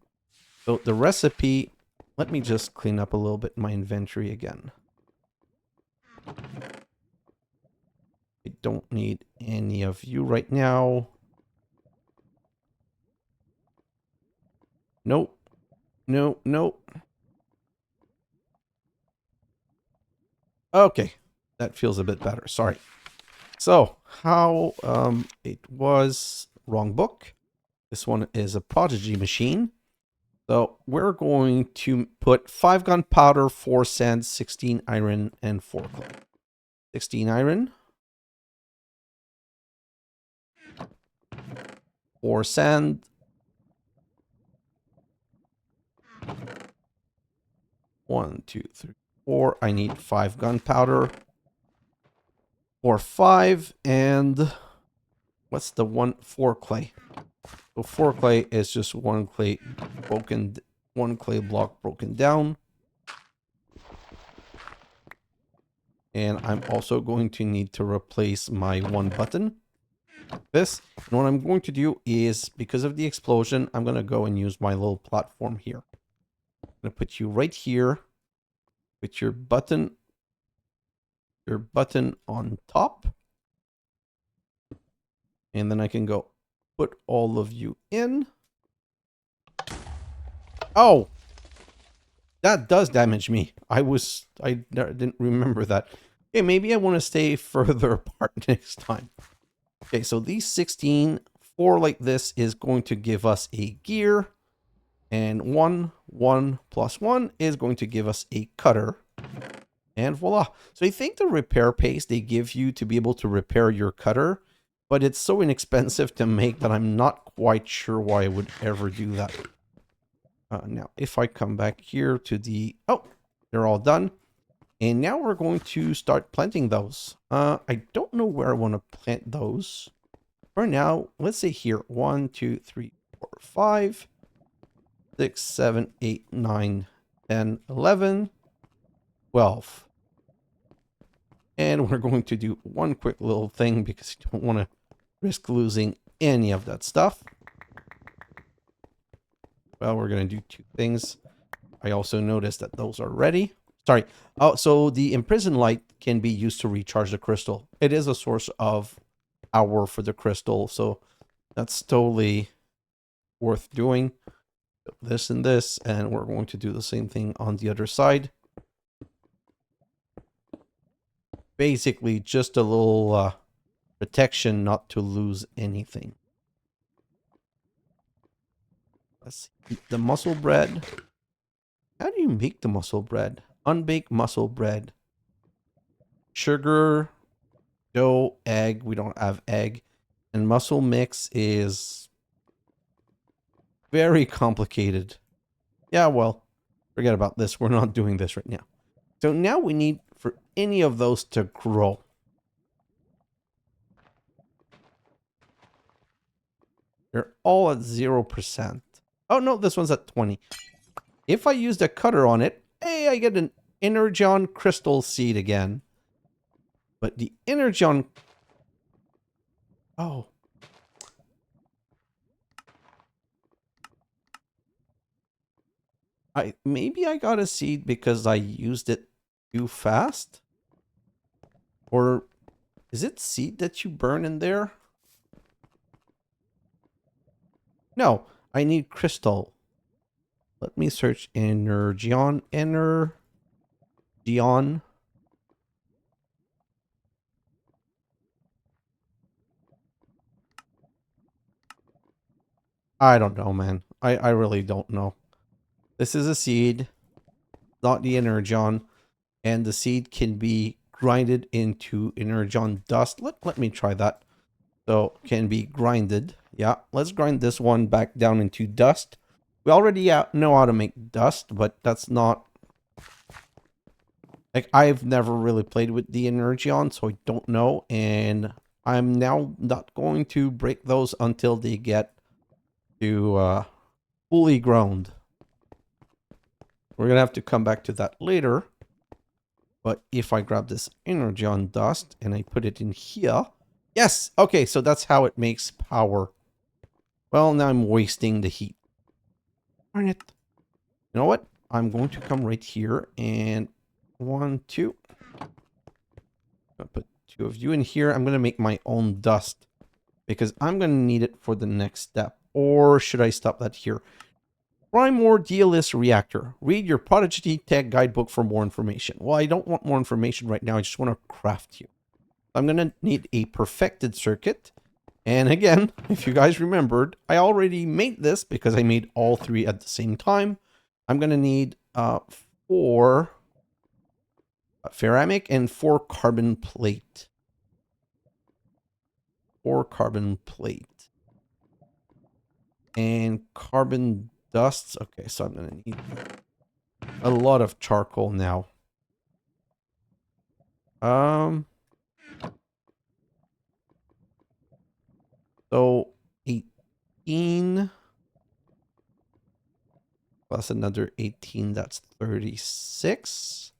So the recipe... Let me just clean up a little bit my inventory again. I don't need any of you right now. Nope. No, no. Okay. That feels a bit better. Sorry. So, how it was... Wrong book. This one is a prodigy machine. So we're going to put 5 gunpowder, 4 sand, 16 iron, and 4 clay. 16 iron. 4 sand. 1, 2, 3, 4. I need 5 gunpowder. 4, 5, and what's the 1? 4 clay. So 4 clay is just one clay block broken down. And I'm also going to need to replace my 1 button. This. And what I'm going to do is, because of the explosion, I'm going to go and use my little platform here. I'm going to put you right here. Put your button on top. And then I can go put all of you in. Oh! That does damage me. I didn't remember that. Okay, maybe I want to stay further apart next time. Okay, so these 16, 4 like this is going to give us a gear. And 1 plus 1 is going to give us a cutter. And voila. So I think the repair paste they give you to be able to repair your cutter, but it's so inexpensive to make that I'm not quite sure why I would ever do that. Now, if I come back here to the... Oh, they're all done. And now we're going to start planting those. I don't know where I want to plant those. For now, let's say here. 1, 2, 3, 4, 5, 6, 7, 8, 9, 10, 11, 12. And we're going to do one quick little thing because you don't want to risk losing any of that stuff. Well, we're going to do 2 things. I also noticed that those are ready. Sorry. Oh, so the imprisoned light can be used to recharge the crystal. It is a source of power for the crystal, so that's totally worth doing. This and this, and we're going to do the same thing on the other side. Basically, just a little protection not to lose anything. Let's eat the muscle bread. How do you make the muscle bread? Unbaked muscle bread. Sugar, dough, egg. We don't have egg. And muscle mix is very complicated. Yeah, well, forget about this. We're not doing this right now. So now we need for any of those to grow. They're all at 0%. Oh, no, this one's at 20. If I use the cutter on it, hey, I get an Energion crystal seed again. But the Energion... Oh. Maybe I got a seed because I used it too fast? Or is it seed that you burn in there? No, I need crystal. Let me search Energion. Energion. I don't know, man. I really don't know. This is a seed, not the Energion. And the seed can be grinded into Energion dust. Let me try that. So, can be grinded. Yeah, let's grind this one back down into dust. We already know how to make dust, but that's not... Like, I've never really played with the Energion, so I don't know. And I'm now not going to break those until they get to fully grown. We're going to have to come back to that later. But if I grab this Energion dust and I put it in here... Yes! Okay, so that's how it makes power. Well, now I'm wasting the heat. Darn it. You know what? I'm going to come right here and 1, 2. I'll put 2 of you in here. I'm going to make my own dust because I'm going to need it for the next step. Or should I stop that here? Primordialist Reactor. Read your Prodigy Tech Guidebook for more information. Well, I don't want more information right now. I just want to craft you. I'm going to need a perfected circuit. And again, if you guys remembered, I already made this because I made all 3 at the same time. I'm going to need 4 ceramic and 4 carbon plate. 4 carbon plate. And carbon dust. Okay, so I'm going to need a lot of charcoal now. So 18 plus another 18, that's 36.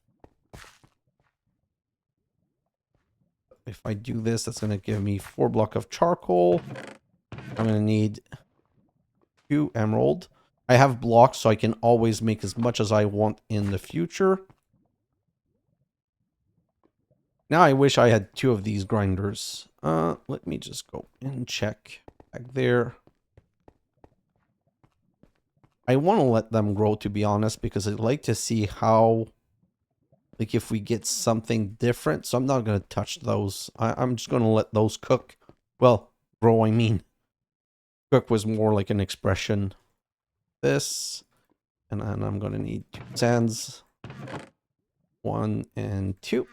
If I do this, that's going to give me 4 blocks of charcoal. I'm going to need 2 emerald. I have blocks, so I can always make as much as I want in the future. Now I wish I had 2 of these grinders. Let me just go and check back there. I want to let them grow, to be honest, because I'd like to see how, like, if we get something different. So I'm not going to touch those. I'm just going to let those cook. Well, grow, I mean. Cook was more like an expression. This. And then I'm going to need 2 sands. 1 and 2.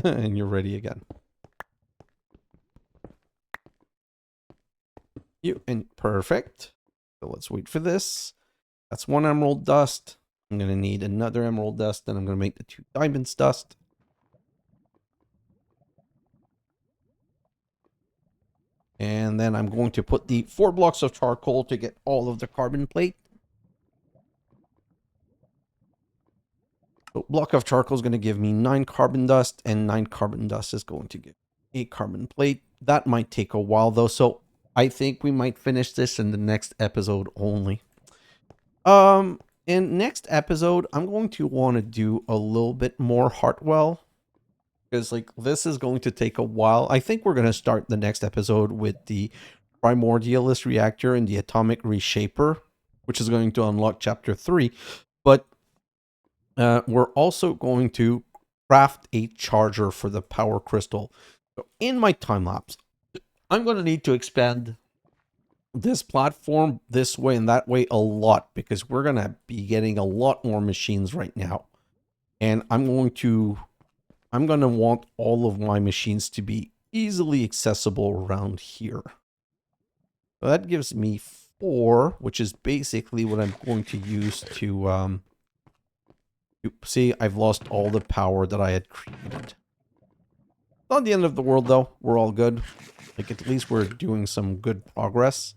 And you're ready again. Perfect. So let's wait for this. That's 1 emerald dust. I'm going to need another emerald dust. Then I'm going to make the 2 diamonds dust. And then I'm going to put the 4 blocks of charcoal to get all of the carbon plate. So block of charcoal is going to give me 9 carbon dust, and 9 carbon dust is going to give 8 carbon plate. That might take a while though, so I think we might finish this in the next episode only. In next episode, I'm going to want to do a little bit more Heartwell, because like this is going to take a while. I think we're going to start the next episode with the Primordialist Reactor and the Atomic Reshaper, which is going to unlock chapter 3. But we're also going to craft a charger for the power crystal. So in my time lapse, I'm going to need to expand this platform this way and that way a lot, because we're going to be getting a lot more machines right now. And I'm going to want all of my machines to be easily accessible around here. So that gives me 4, which is basically what I'm going to use to see, I've lost all the power that I had created. Not the end of the world though. We're all good. Like, at least we're doing some good progress.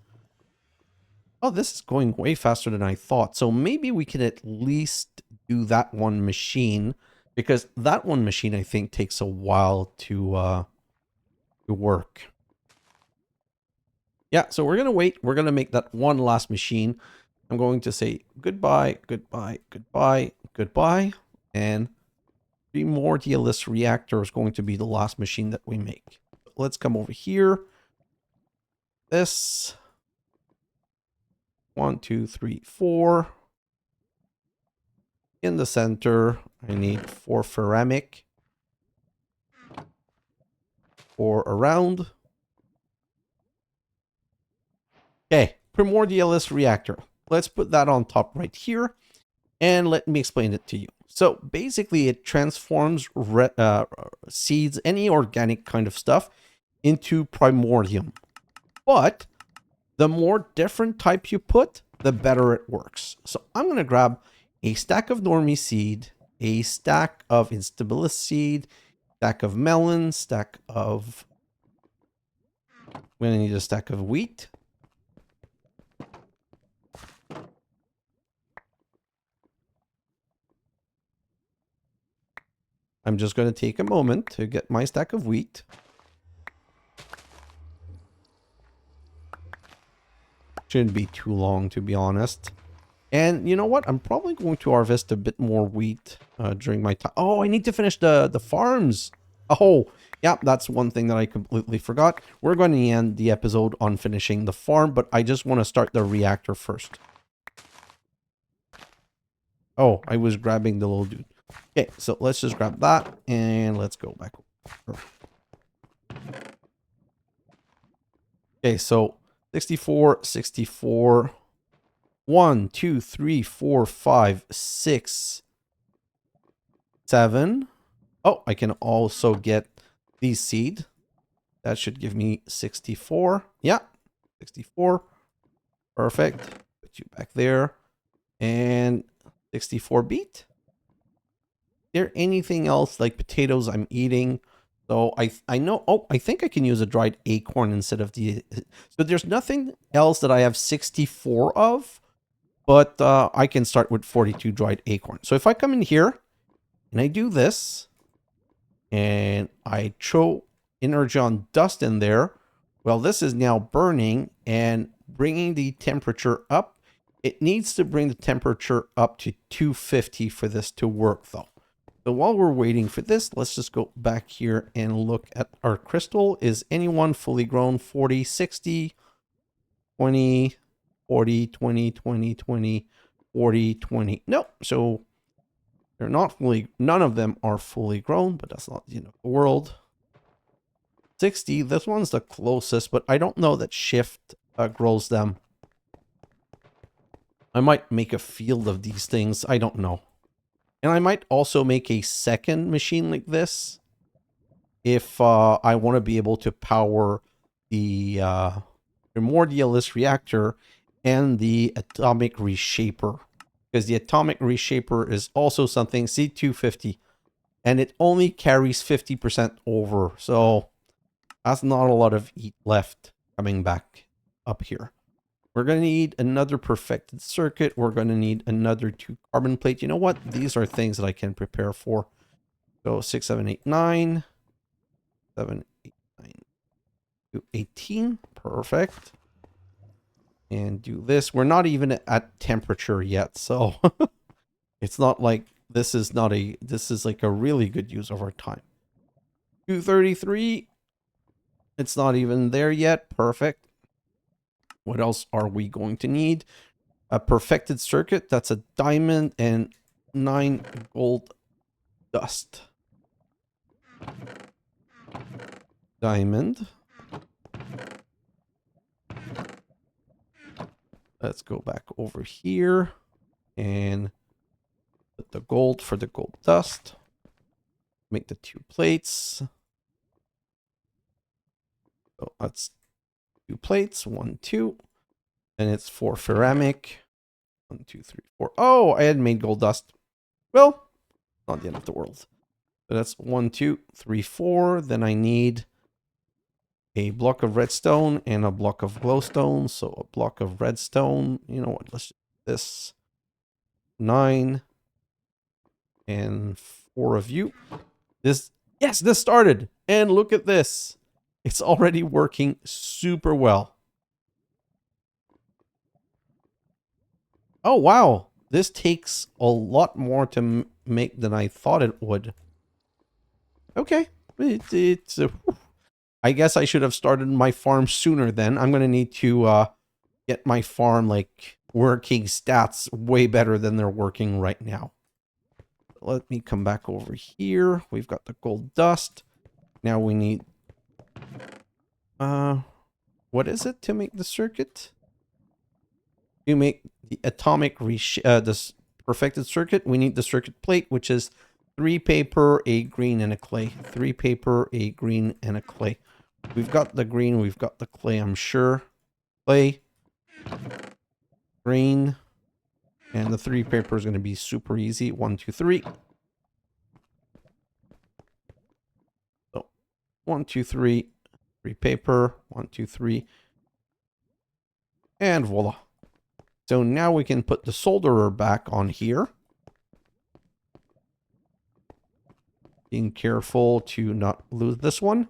Oh, this is going way faster than I thought. So maybe we can at least do that one machine, because that one machine I think takes a while to work. Yeah, so we're going to wait. We're going to make that one last machine. I'm going to say goodbye, goodbye, goodbye, goodbye. And Primordialist Reactor is going to be the last machine that we make. Let's come over here. This. 1, 2, 3, 4. In the center, I need 4 ceramic. 4 around. Okay, Primordialist Reactor. Let's put that on top right here, and let me explain it to you. So basically, it transforms seeds, any organic kind of stuff, into primordium. But the more different type you put, the better it works. So I'm going to grab a stack of normie seed, a stack of instabilis seed, stack of melon, stack of... I'm going to need a stack of wheat. I'm just going to take a moment to get my stack of wheat. Shouldn't be too long, to be honest. And you know what? I'm probably going to harvest a bit more wheat during my time. Oh, I need to finish the farms. Oh, yeah, that's one thing that I completely forgot. We're going to end the episode on finishing the farm, but I just want to start the reactor first. Oh, I was grabbing the little dude. Okay, so let's just grab that and let's go back. Okay, so 64, 64. 1, 2, 3, 4, 5, 6, 7. Oh, I can also get these seed. That should give me 64. Yeah, 64. Perfect. Put you back there. And 64 beet. Is there anything else like potatoes I'm eating? So I know, oh, I think I can use a dried acorn instead of the, so there's nothing else that I have 64 of, but I can start with 42 dried acorn. So if I come in here and I do this and I throw Energion dust in there, well, this is now burning and bringing the temperature up. It needs to bring the temperature up to 250 for this to work though. So while we're waiting for this, let's just go back here and look at our crystal. Is anyone fully grown? 40, 60, 20, 40, 20, 20, 20, 40, 20. No, so they're not fully, none of them are fully grown, but that's not the end of the world. 60, this one's the closest, but I don't know that shift grows them. I might make a field of these things. I don't know. And I might also make a second machine like this if I want to be able to power the primordialist reactor and the atomic reshaper. Because the atomic reshaper is also something, C250, and it only carries 50% over. So that's not a lot of heat left coming back up here. We're going to need another perfected circuit. We're going to need another 2 carbon plates. You know what? These are things that I can prepare for. So 6, 7, 8, 9. 7, 8, 9, 2, 18. Perfect. And do this. We're not even at temperature yet. So it's not like this is not a, this is like a really good use of our time. 233. It's not even there yet. Perfect. What else are we going to need? A perfected circuit. That's a diamond and 9 gold dust. Diamond. Let's go back over here and put the gold for the gold dust. Make the 2 plates. So that's 2 plates. 1, 2. And it's 4 ceramic. 1, 2, 3, 4. Oh, I had made gold dust. Well, not the end of the world. So that's 1, 2, 3, 4. Then I need a block of redstone and a block of glowstone. So a block of redstone. You know what? Let's do this. 9 and 4 of you. This, yes, this started. And look at this. It's already working super well. Oh, wow. This takes a lot more to make than I thought it would. Okay. It's I guess I should have started my farm sooner then. I'm going to need to get my farm like working stats way better than they're working right now. Let me come back over here. We've got the gold dust. Now we need what is it to make the circuit? To make the atomic this perfected circuit, we need the circuit plate, which is 3 paper, a green, and a clay. 3 paper, a green, and a clay. We've got the green, we've got the clay, I'm sure. Clay, green, and the 3 paper is going to be super easy. 1, 2, 3. So 1, 2, 3, 3 paper, 1, 2, 3, and voila. So now we can put the solderer back on here. Being careful to not lose this one.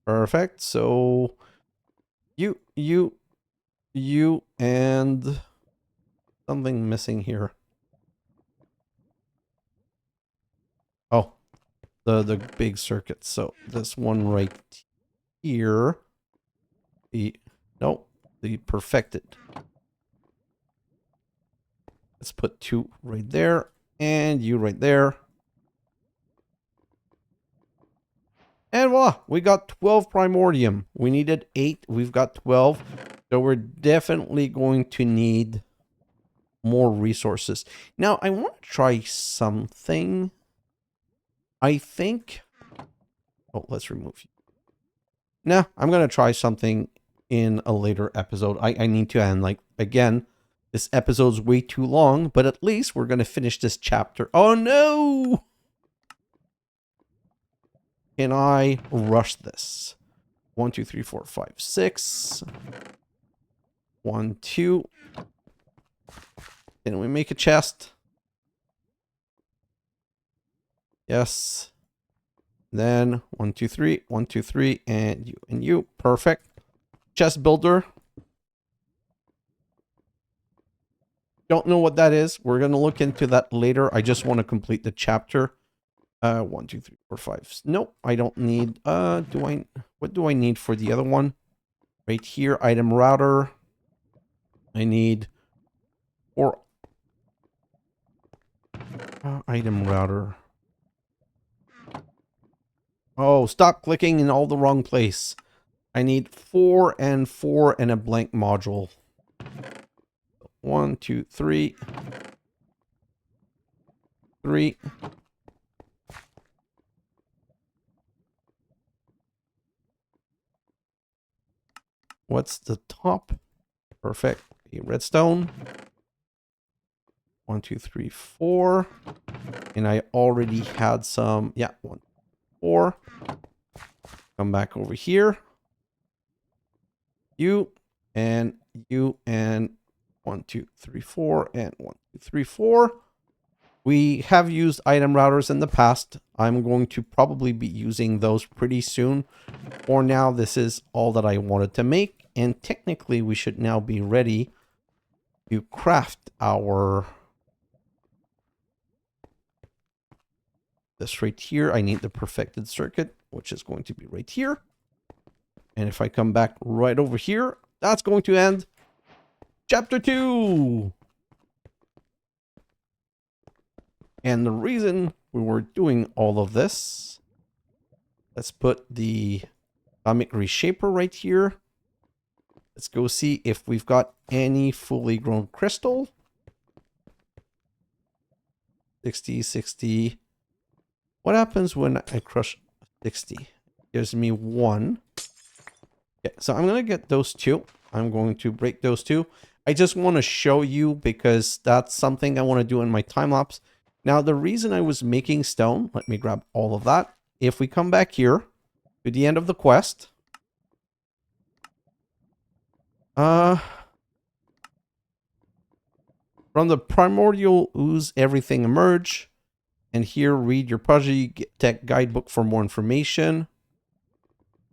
Perfect. So you, and something missing here. Oh, the big circuit. So this one right here. The perfected. Let's put 2 right there and you right there. And voila, we got 12 primordium. We needed 8, we've got 12. So we're definitely going to need more resources. Now, I want to try something. I think, oh, let's remove you. Nah, I'm going to try something in a later episode. I need to end, like, again, this episode's way too long, but at least we're going to finish this chapter. Oh, no! Can I rush this? 1, 2, 3, 4, 5, 6. 1, 2. Can we make a chest? Yes. Then 1, 2, 3. 1, 2, 3. And you and you. Perfect. Chest builder. Don't know what that is. We're going to look into that later. I just want to complete the chapter. 1, 2, 3, 4, 5. Nope, I don't need, what do I need for the other one? Right here, item router. I need 4 item router. Oh, stop clicking in all the wrong place. I need 4 and 4 and a blank module. 1, 2, 3. 3. What's the top? Perfect. Redstone. 1, 2, 3, 4. And I already had some. Yeah, 1, 4. Come back over here. You and 1, 2, 3, 4 and 1, 2, 3, 4. We have used item routers in the past. I'm going to probably be using those pretty soon. For now, this is all that I wanted to make. And technically, we should now be ready to craft our... This right here, I need the perfected circuit, which is going to be right here. And if I come back right over here, that's going to end chapter 2. And the reason we were doing all of this, let's put the atomic reshaper right here. Let's go see if we've got any fully grown crystal. 60, 60. What happens when I crush 60? Gives me 1. Okay, so I'm going to get those 2. I'm going to break those 2. I just want to show you because that's something I want to do in my time lapse. Now, the reason I was making stone, let me grab all of that. If we come back here to the end of the quest, from the primordial ooze, everything emerge. And here, read your project tech guidebook for more information.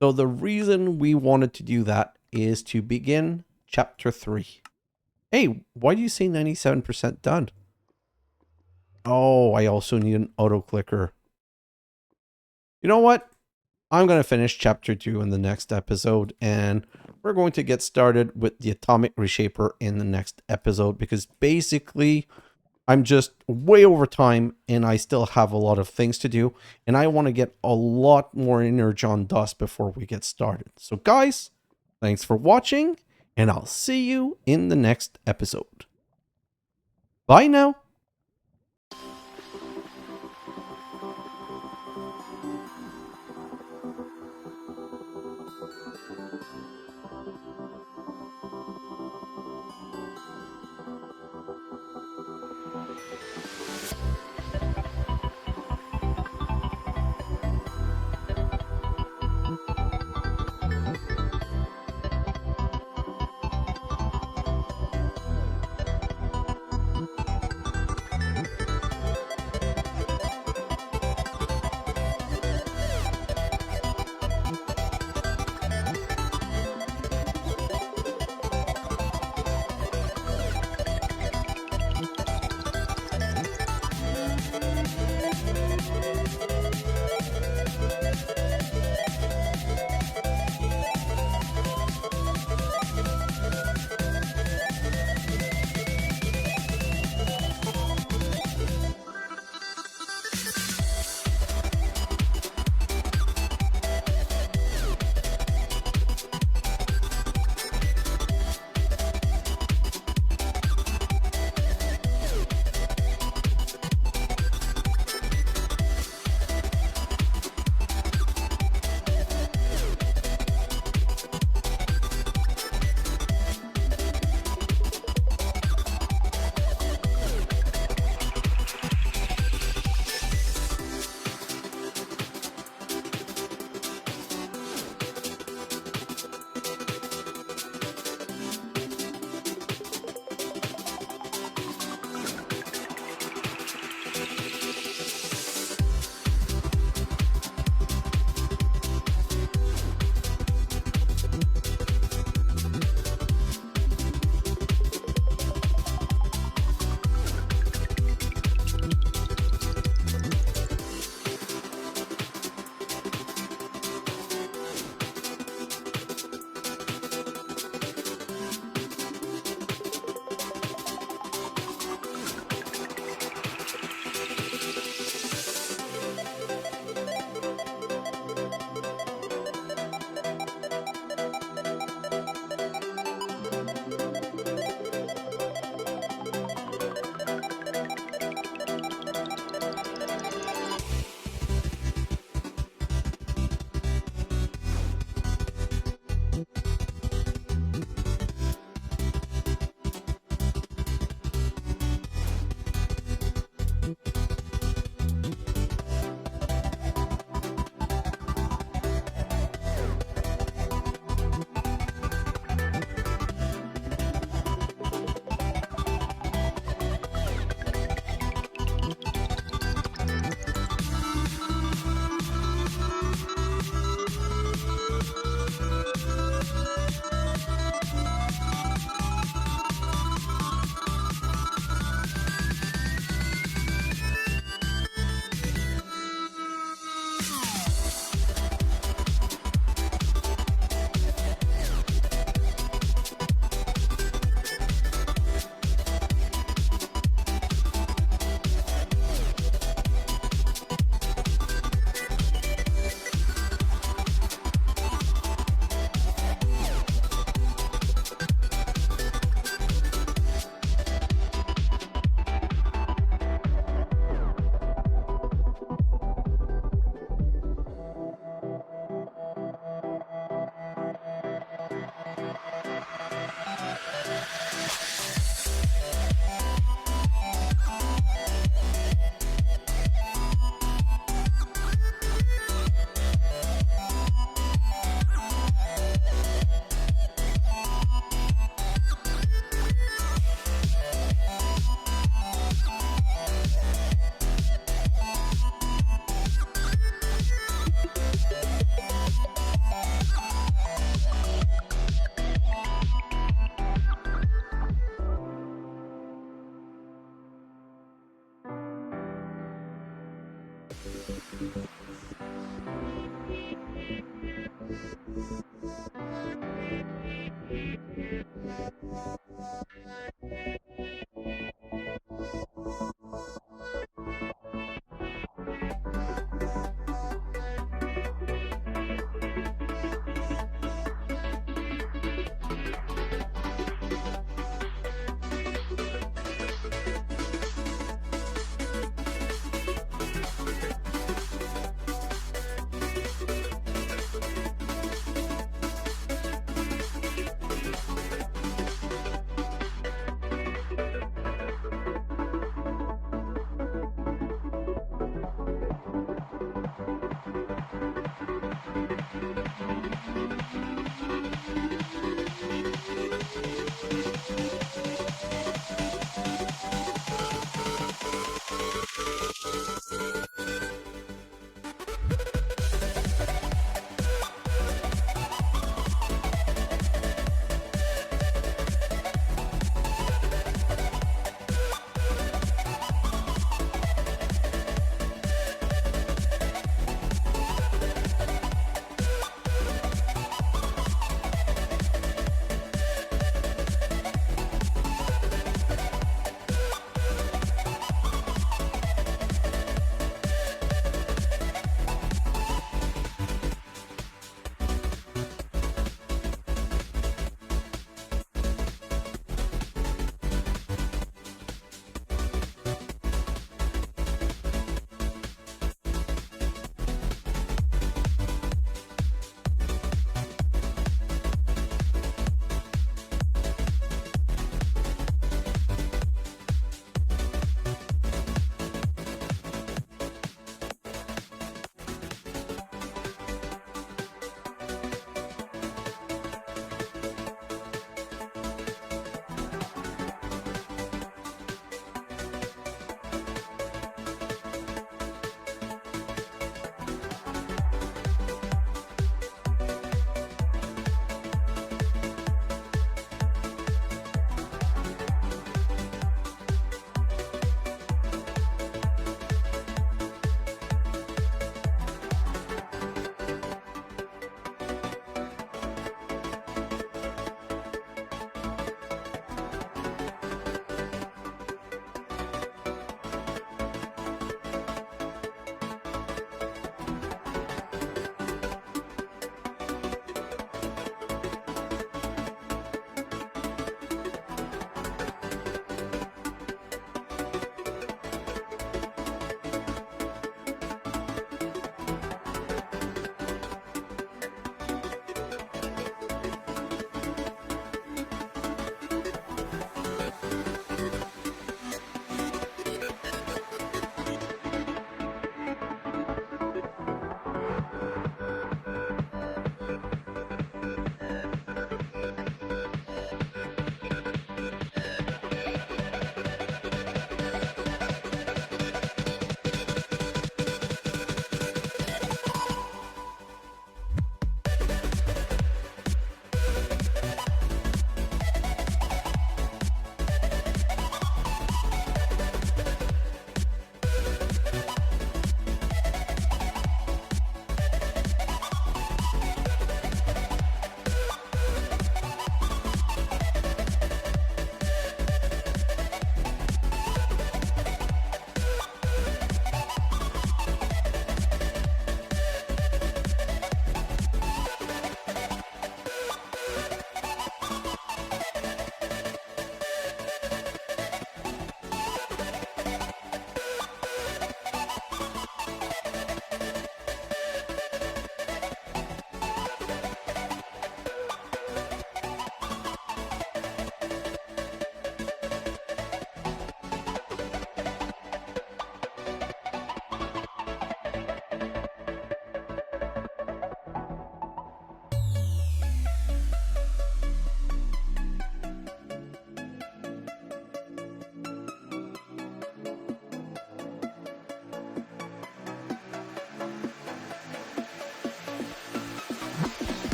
So the reason we wanted to do that is to begin chapter 3. Hey, why do you say 97% done? Oh, I also need an auto clicker. You know what? I'm going to finish chapter 2 in the next episode, and we're going to get started with the atomic reshaper in the next episode, because basically I'm just way over time and I still have a lot of things to do, and I want to get a lot more Energion dust before we get started. So guys, thanks for watching, and I'll see you in the next episode. Bye now.